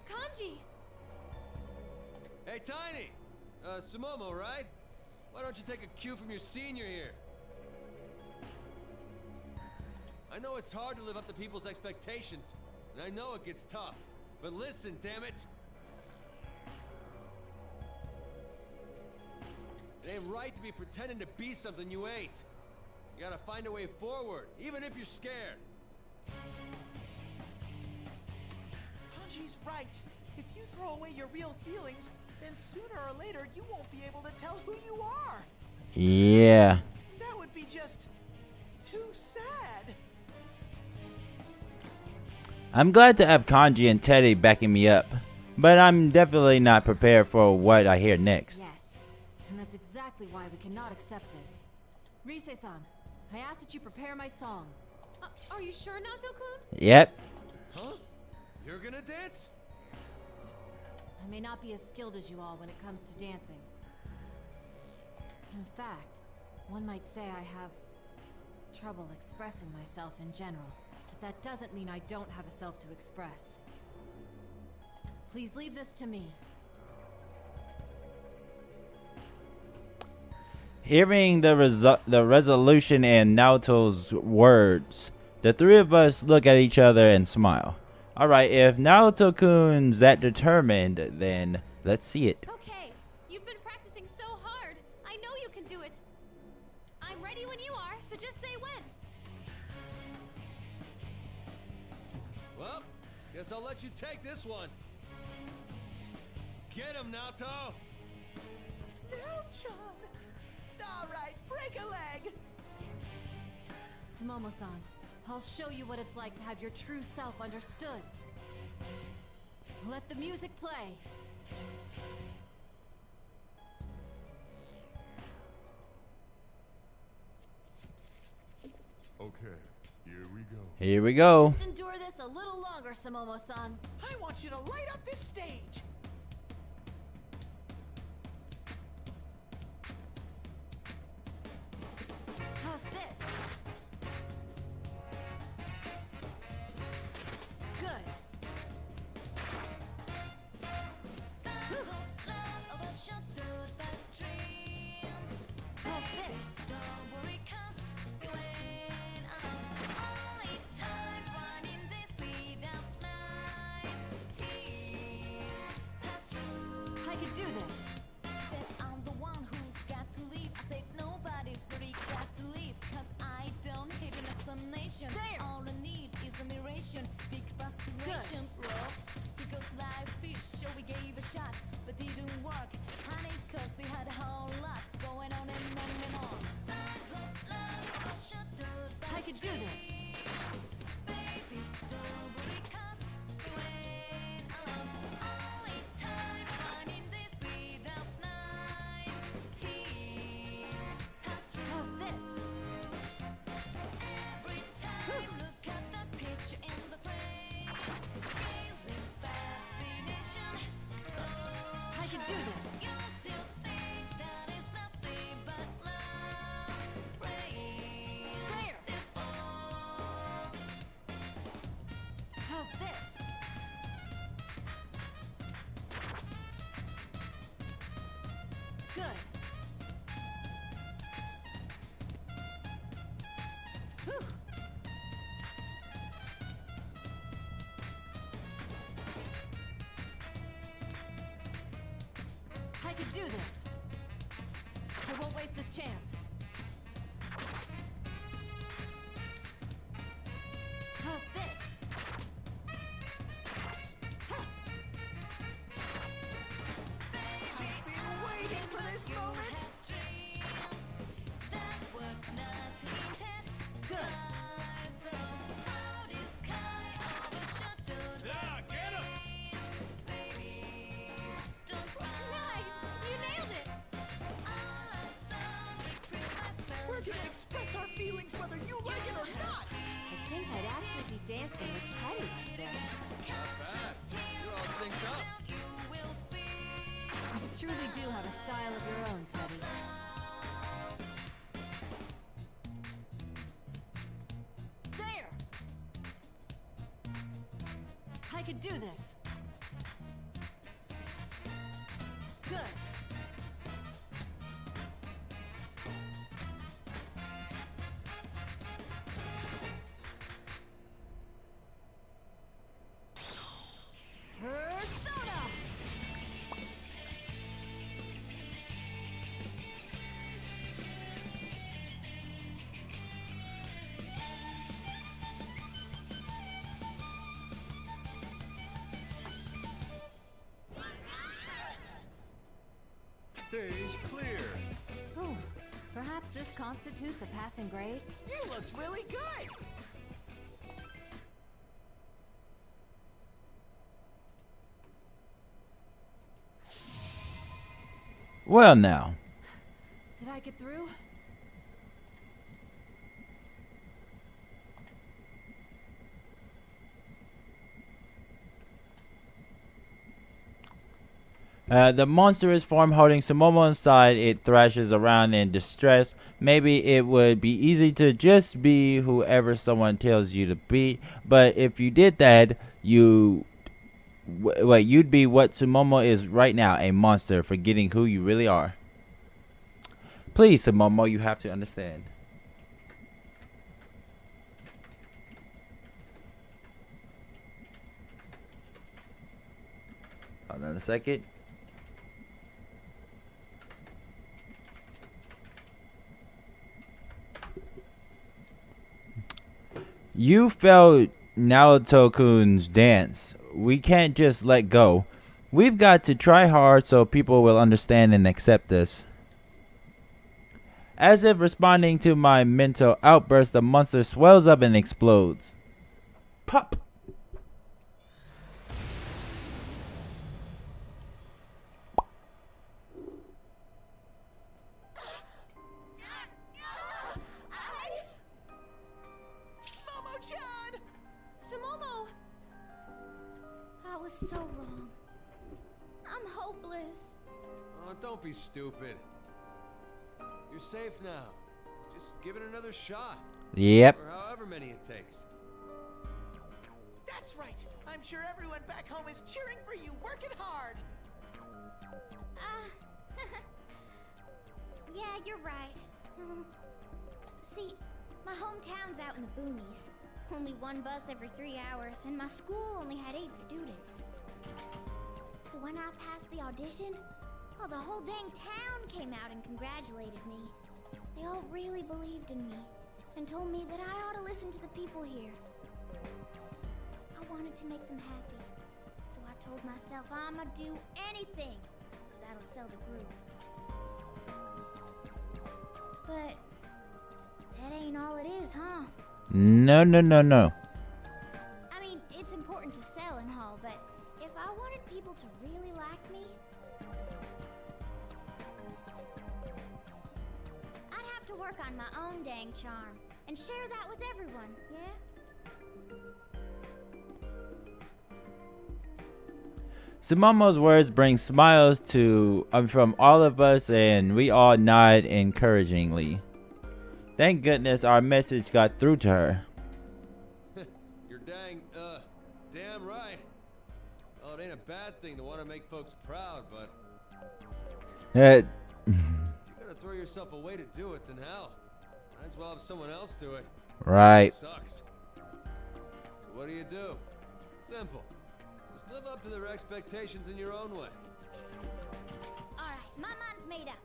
Kanji! Hey, Tiny! Sumomo, right? Why don't you take a cue from your senior here? I know it's hard to live up to people's expectations, and I know it gets tough. But listen, damn it! It ain't right to be pretending to be something you ain't. You gotta find a way forward, even if you're scared. Kanji's right. If you throw away your real feelings, then sooner or later you won't be able to tell who you are. Yeah. That would be just too sad. I'm glad to have Kanji and Teddy backing me up, but I'm definitely not prepared for what I hear next. Yes, and that's exactly why we cannot accept this. Rise-san, I ask that you prepare my song. Are you sure, Naoto-kun? Yep. Huh? You're gonna dance? I may not be as skilled as you all when it comes to dancing. In fact, one might say I have trouble expressing myself in general. But that doesn't mean I don't have a self to express. Please leave this to me. Hearing the resolution in Naoto's words, the three of us look at each other and smile. Alright, if Naoto-kun's that determined, then let's see it. Okay, you've been practicing so hard. I know you can do it. I'm ready when you are, so just say when. Well, guess I'll let you take this one. Get him, Naoto! Now, John. All right, break a leg. Sumomo-san, I'll show you what it's like to have your true self understood. Let the music play. Okay, here we go. Here we go. Just endure this a little longer, Sumomo-san. I want you to light up this stage. How's this? Good. How's this? do this. There. How's this? Good. Whew. I could do this. I won't waste this chance. How's this? I've been waiting for this moment. Good. Yeah, get him! Nice! You nailed it! We're gonna express our feelings whether you like it or not. I think I'd actually be dancing with Teddy like this. Not bad. You're all synced up. You truly do have a style of your own, Teddy. There! I could do this. Good. Persona! Stage clear. Oh, perhaps this constitutes a passing grade? You looked really good. Well, now. Did I get through? The monstrous form holding Sumomo inside it thrashes around in distress. Maybe it would be easy to just be whoever someone tells you to be, but if you did that, you'd be what Sumomo is right now, a monster, forgetting who you really are. Please, Sumomo, you have to understand. Hold on a second. You felt Naruto-kun's dance. We can't just let go. We've got to try hard so people will understand and accept us. As if responding to my mental outburst, the monster swells up and explodes. Pop! Momo-chan! Sumomo! I was so wrong. I'm hopeless. Oh, don't be stupid. You're safe now. Just give it another shot. Yep. Or however many it takes. That's right. I'm sure everyone back home is cheering for you, working hard. Yeah, you're right. See, my hometown's out in the boonies. Only one bus every 3 hours, and my school only had 8 students. So when I passed the audition, oh, the whole dang town came out and congratulated me. They all really believed in me, and told me that I ought to listen to the people here. I wanted to make them happy, so I told myself I'ma do anything, 'cause that'll sell the group. But that ain't all it is, huh? No, no, no, no. I mean, it's important to sell and all, but if I wanted people to really like me, I'd have to work on my own dang charm and share that with everyone, yeah? Sumomo's words bring smiles to from all of us, and we all nod encouragingly. Thank goodness our message got through to her. You're damn right. Well, it ain't a bad thing to want to make folks proud, but you gotta throw yourself away to do it, then hell, might as well have someone else do it. Right. It sucks. So what do? Simple. Just live up to their expectations in your own way. Alright, my mind's made up.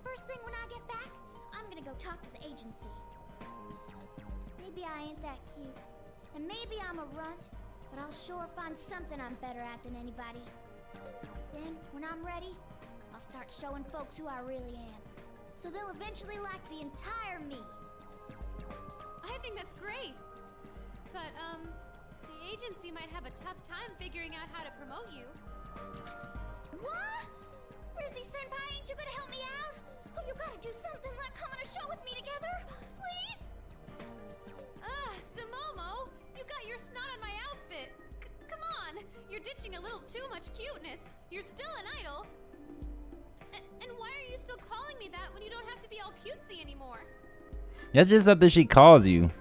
First thing when I get back, I'm gonna go talk to the agency. Maybe I ain't that cute, and maybe I'm a runt, but I'll sure find something I'm better at than anybody. Then, when I'm ready, I'll start showing folks who I really am. So they'll eventually like the entire me. I think that's great. But, the agency might have a tough time figuring out how to promote you. What? Rizzy-senpai, ain't you gonna help me out? Oh, you gotta do something like come on a show with me together, please? Sumomo, you got your snot on my outfit. Come on, you're ditching a little too much cuteness. You're still an idol. And why are you still calling me that when you don't have to be all cutesy anymore? That's just something she calls you.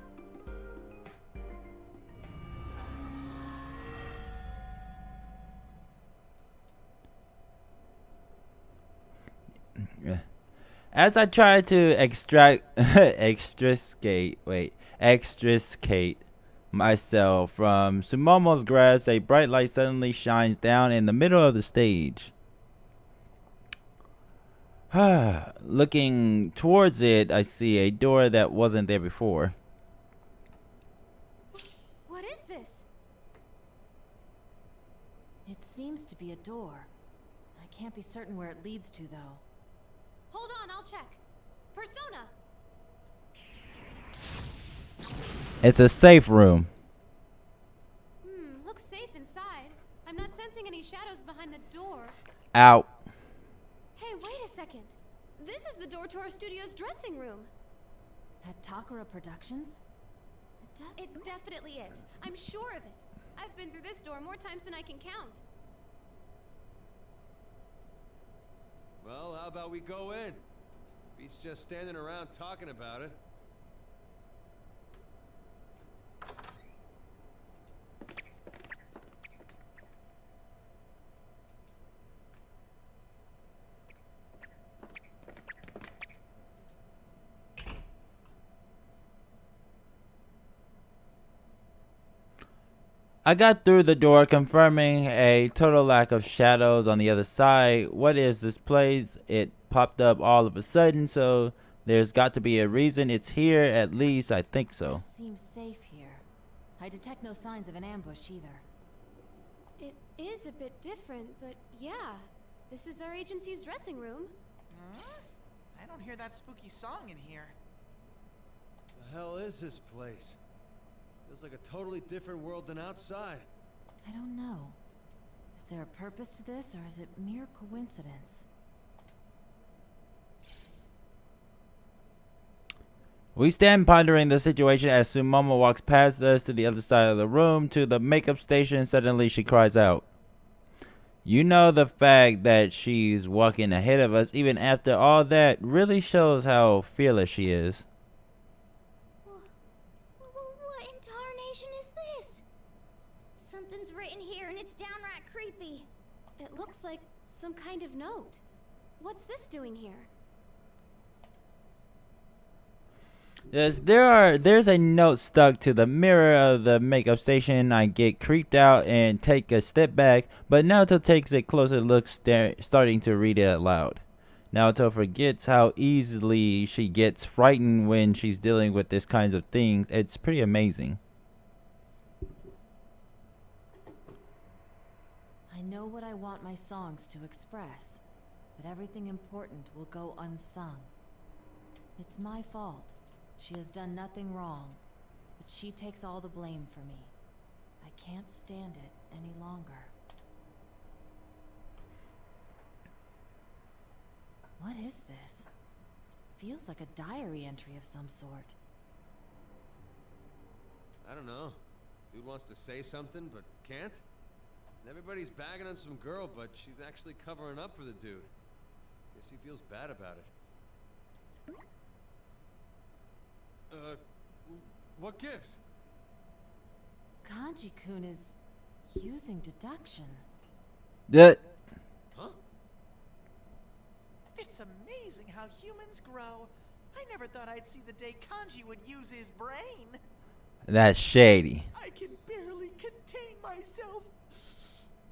As I try to extricate myself from Sumomo's grasp, a bright light suddenly shines down in the middle of the stage. Looking towards it, I see a door that wasn't there before. What is this? It seems to be a door. I can't be certain where it leads to, though. Hold on, I'll check. Persona! It's a safe room. Looks safe inside. I'm not sensing any shadows behind the door. Out. Hey, wait a second. This is the door to our studio's dressing room. At Takara Productions? It's definitely it. I'm sure of it. I've been through this door more times than I can count. Well, how about we go in? Beats just standing around talking about it. I got through the door, confirming a total lack of shadows on the other side. What is this place? It popped up all of a sudden, so there's got to be a reason it's here. At least I think so. It seems safe here. I detect no signs of an ambush either. It is a bit different, but yeah. This is our agency's dressing room. Huh? I don't hear that spooky song in here. The hell is this place? Feels like a totally different world than outside. I don't know. Is there a purpose to this, or is it mere coincidence? We stand pondering the situation as Sumomo walks past us to the other side of the room to the makeup station. Suddenly she cries out. You know, the fact that she's walking ahead of us even after all that really shows how fearless she is. What in tarnation is this? Something's written here and it's downright creepy. It looks like some kind of note. What's this doing here? Yes, there's a note stuck to the mirror of the makeup station. I get creeped out and take a step back, but Naoto takes a closer look, starting to read it aloud. Naoto forgets how easily she gets frightened when she's dealing with this kinds of things. It's pretty amazing. I know what I want my songs to express, but everything important will go unsung. It's my fault. She has done nothing wrong, but she takes all the blame for me. I can't stand it any longer. What is this? It feels like a diary entry of some sort. I don't know. Dude wants to say something, but can't? Everybody's bagging on some girl, but she's actually covering up for the dude. Guess he feels bad about it. What gives? Kanji-kun is using deduction. That. Huh? It's amazing how humans grow. I never thought I'd see the day Kanji would use his brain. That's shady. I can barely contain myself.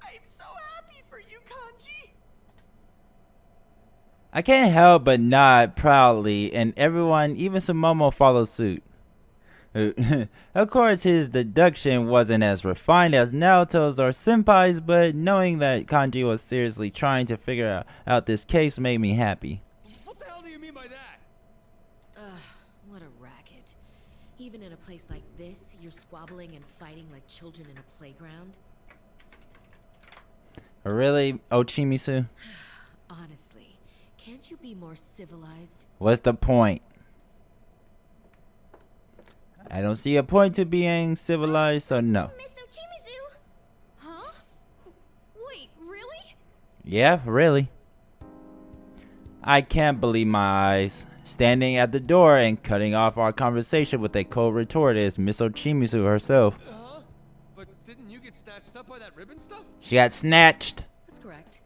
I'm so happy for you, Kanji. I can't help but nod proudly, and everyone, even Sumomo, follows suit. Of course, his deduction wasn't as refined as Naoto's or Senpai's, but knowing that Kanji was seriously trying to figure out this case made me happy. What the hell do you mean by that? Ugh, what a racket. Even in a place like this, you're squabbling and fighting like children in a playground? Really, Ochimisu? Honestly, can't you be more civilized? What's the point? I don't see a point to being civilized, so no. Miss Ochimizu! Huh? Wait, really? Yeah, really. I can't believe my eyes. Standing at the door and cutting off our conversation with a cold retort is Miss Ochimizu herself. But didn't you get snatched up by that ribbon stuff? She got snatched. That's correct.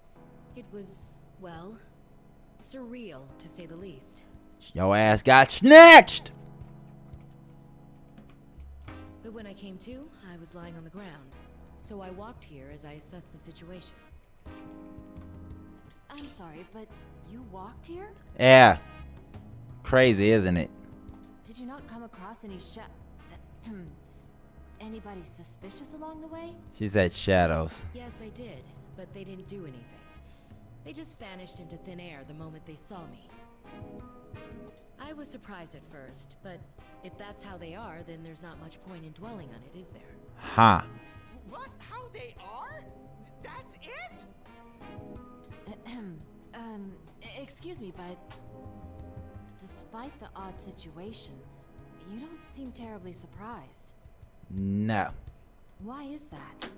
It was, well, surreal, to say the least. Your ass got snatched! But when I came to, I was lying on the ground. So I walked here as I assessed the situation. I'm sorry, but you walked here? Yeah. Crazy, isn't it? Did you not come across any anybody suspicious along the way? She said shadows. Yes, I did, but they didn't do anything. They just vanished into thin air the moment they saw me. I was surprised at first, but if that's how they are, then there's not much point in dwelling on it, is there? Huh. What? How they are? That's it? Excuse me, but despite the odd situation, you don't seem terribly surprised. No. Why is that?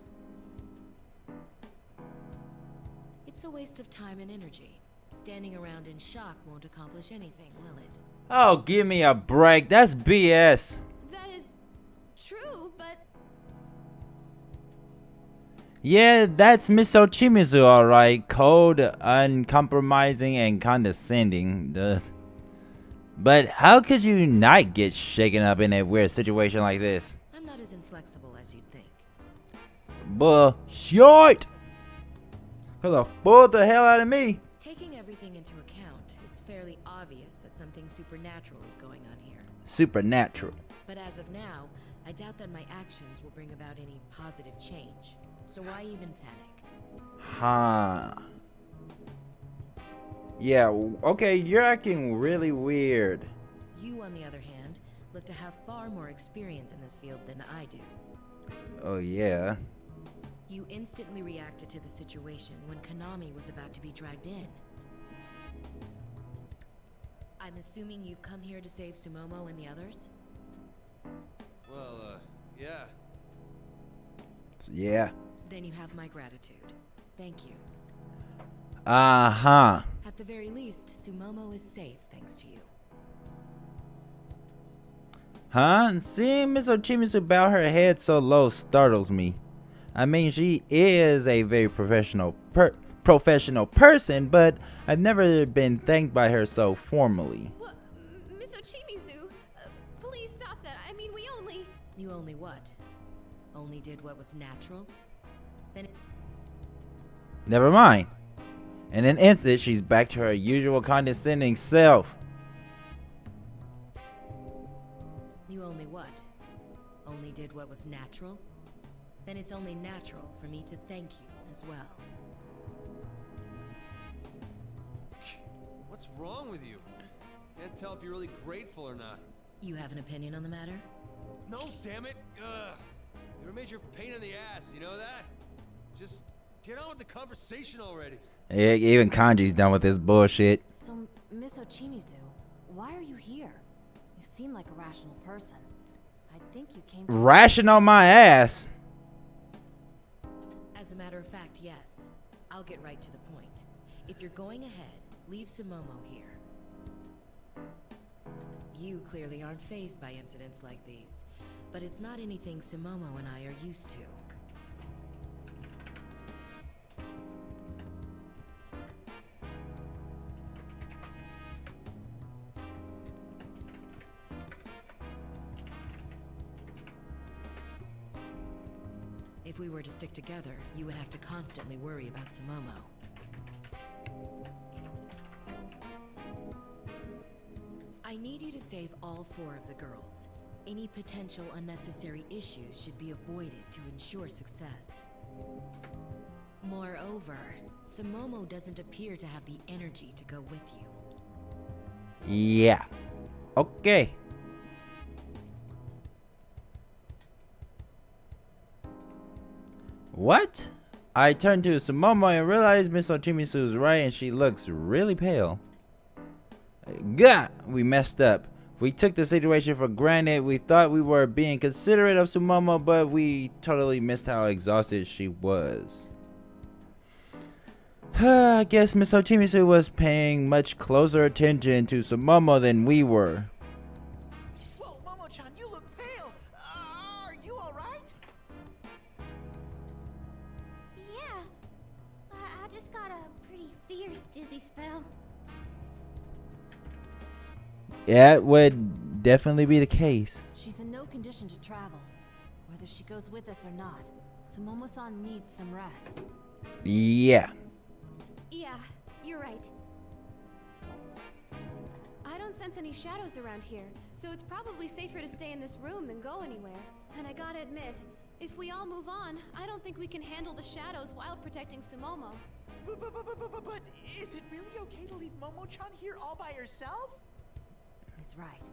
It's a waste of time and energy. Standing around in shock won't accomplish anything, will it? Oh, give me a break. That's BS. That is true, but Yeah, that's Miss Ochimizu, alright. Cold, uncompromising, and condescending. Duh. But how could you not get shaken up in a weird situation like this? I'm not as inflexible as you'd think. Bullshit! Cause fooled the hell out of me. Taking everything into account, it's fairly obvious that something supernatural is going on here. Supernatural. But as of now, I doubt that my actions will bring about any positive change. So why even panic? Huh. Yeah, okay, you're acting really weird. You, on the other hand, look to have far more experience in this field than I do. Oh, yeah. You instantly reacted to the situation when Konami was about to be dragged in. I'm assuming you've come here to save Sumomo and the others? Well, yeah. Yeah. Then you have my gratitude. Thank you. Uh-huh. At the very least, Sumomo is safe thanks to you. Huh? Seeing Miss Ochimizu bow her head so low startles me. I mean, she is a very professional person, but I've never been thanked by her so formally. what? Miss Ochimizu, please stop that. I mean, we only... You only what? Only did what was natural? Then Never mind. In an instant, she's back to her usual condescending self. you only what? Only did what was natural? Then it's only natural for me to thank you as well. What's wrong with you? Can't tell if you're really grateful or not. You have an opinion on the matter? No, damn it! Ugh. You're a major pain in the ass, you know that? Just get on with the conversation already. Yeah, even Kanji's done with this bullshit. So, Miss Ochimizu, why are you here? You seem like a rational person. I think you came to... Ration on my ass. As a matter of I'll get right to the point. If you're going ahead, leave Sumomo here. You clearly aren't fazed by incidents like these, but it's not anything Sumomo and I are used to. If we were to stick together, you would have to constantly worry about Sumomo. I need you to save all 4 of the girls. Any potential unnecessary issues should be avoided to ensure success. Moreover, Sumomo doesn't appear to have the energy to go with you. Yeah. Okay. What? I turned to Sumomo and realized Miss Ochimisu was right and she looks really pale. Gah! We messed up. We took the situation for granted. We thought we were being considerate of Sumomo, but we totally missed how exhausted she was. I guess Miss Ochimisu was paying much closer attention to Sumomo than we were. Whoa, Momo-chan, you look pale. Are you all right? Yeah. I just got a pretty fierce dizzy spell. Yeah, it would definitely be the case. She's in no condition to travel. Whether she goes with us or not, Sumomo-san needs some rest. Yeah. Yeah, you're right. I don't sense any shadows around here, so it's probably safer to stay in this room than go anywhere. And I gotta admit, if we all move on, I don't think we can handle the shadows while protecting Sumomo. But is it really okay to leave Momo-chan here all by herself? He's right.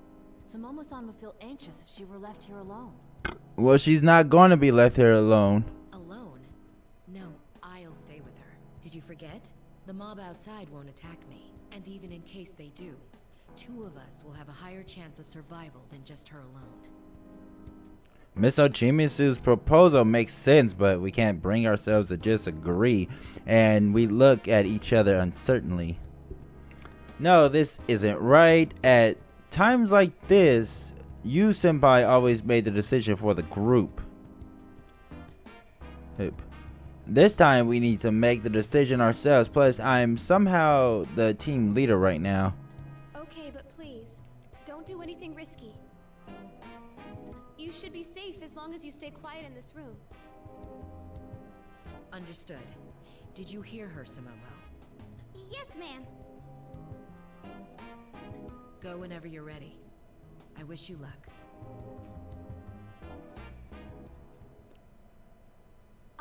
Sumomo-san would feel anxious if she were left here alone. Well, she's not going to be left here alone. Alone? No, I'll stay with her. Did you forget? The mob outside won't attack me. And even in case they do, 2 of us will have a higher chance of survival than just her alone. Miss Ochimisu's proposal makes sense, but we can't bring ourselves to just agree, and we look at each other uncertainly. No, this isn't right. At times like this, you, Senpai, always made the decision for the group. Oop. This time we need to make the decision ourselves, plus I'm somehow the team leader right now. Okay, but please, don't do anything risky. You should be safe as long as you stay quiet in this room. Understood. Did you hear her, Sumomo? Yes, ma'am. Go whenever you're ready. I wish you luck.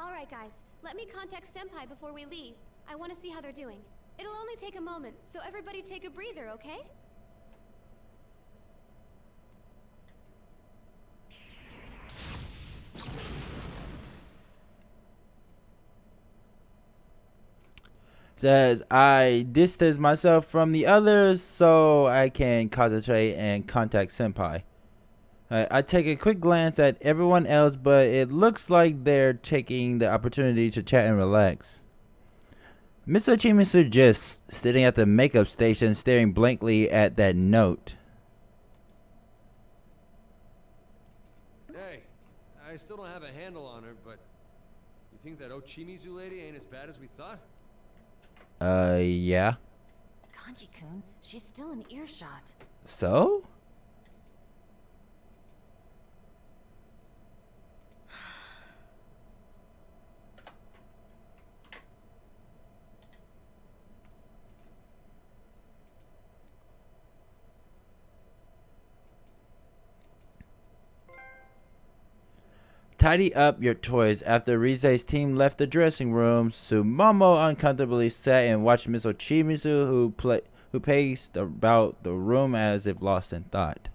Alright guys, let me contact Senpai before we leave. I want to see how they're doing. It'll only take a moment, so everybody take a breather, okay? Says I distance myself from the others so I can concentrate and contact Senpai. I take a quick glance at everyone else, but it looks like they're taking the opportunity to chat and relax. Miss Ochimisu just sitting at the makeup station staring blankly at that note. Hey, I still don't have a handle on her, but you think that Ochimizu lady ain't as bad as we thought? Yeah. Kanji-kun, she's still in earshot. So? Tidy up your toys. After Rize's team left the dressing room, Sumomo uncomfortably sat and watched Miss Ochimizu, who paced about the room as if lost in thought.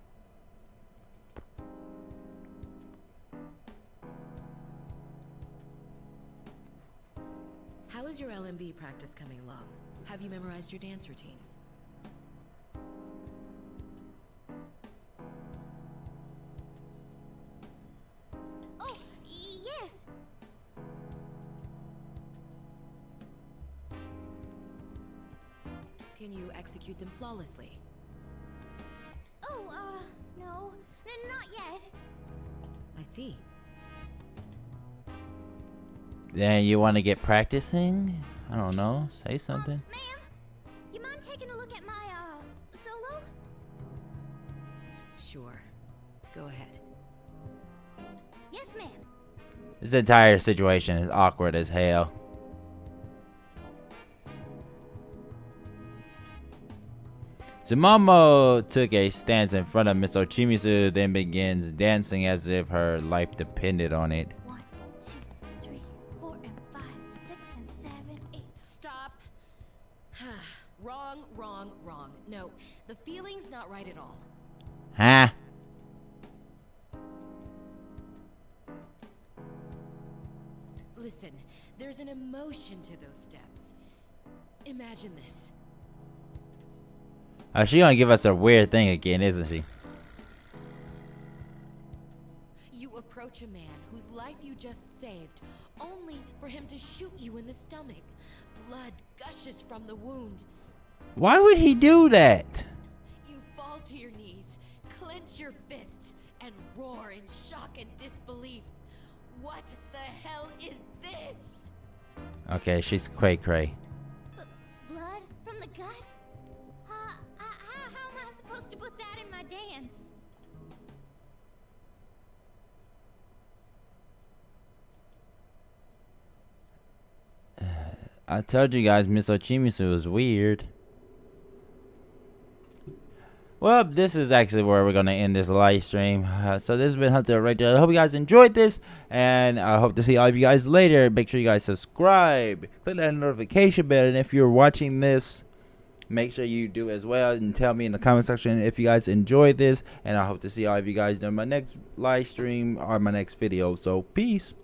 How is your LMB practice coming along? Have you memorized your dance routines? Oh, yes. can you execute them flawlessly? Oh, no. Not yet. I see. Then you want to get practicing? I don't know. Say something. Ma'am, you mind taking a look at my, solo? Sure. Go ahead. Yes, ma'am. This entire situation is awkward as hell. Momo took a stance in front of Miss Ochimisu, then begins dancing as if her life depended on it. 1, 2, 3, 4, and 5, 6, and 7, 8. Stop. Wrong, wrong, wrong. No, the feeling's not right at all. Huh? Listen, there's an emotion to those steps. Imagine this. Oh, she gonna give us a weird thing again, isn't she? You approach a man whose life you just saved, only for him to shoot you in the stomach. Blood gushes from the wound. Why would he do that? You fall to your knees, clench your fists, and roar in shock and disbelief. What the hell is this? Okay, she's cray-cray. Blood from the gut? How am I supposed to put that in my dance? I told you guys Miss Ochimisu is weird. Well, this is actually where we're going to end this live stream. So this has been Hunter right there. I hope you guys enjoyed this. And I hope to see all of you guys later. Make sure you guys subscribe. Click that notification bell. And if you're watching this, make sure you do as well. And tell me in the comment section if you guys enjoyed this. And I hope to see all of you guys during my next live stream or my next video. So peace.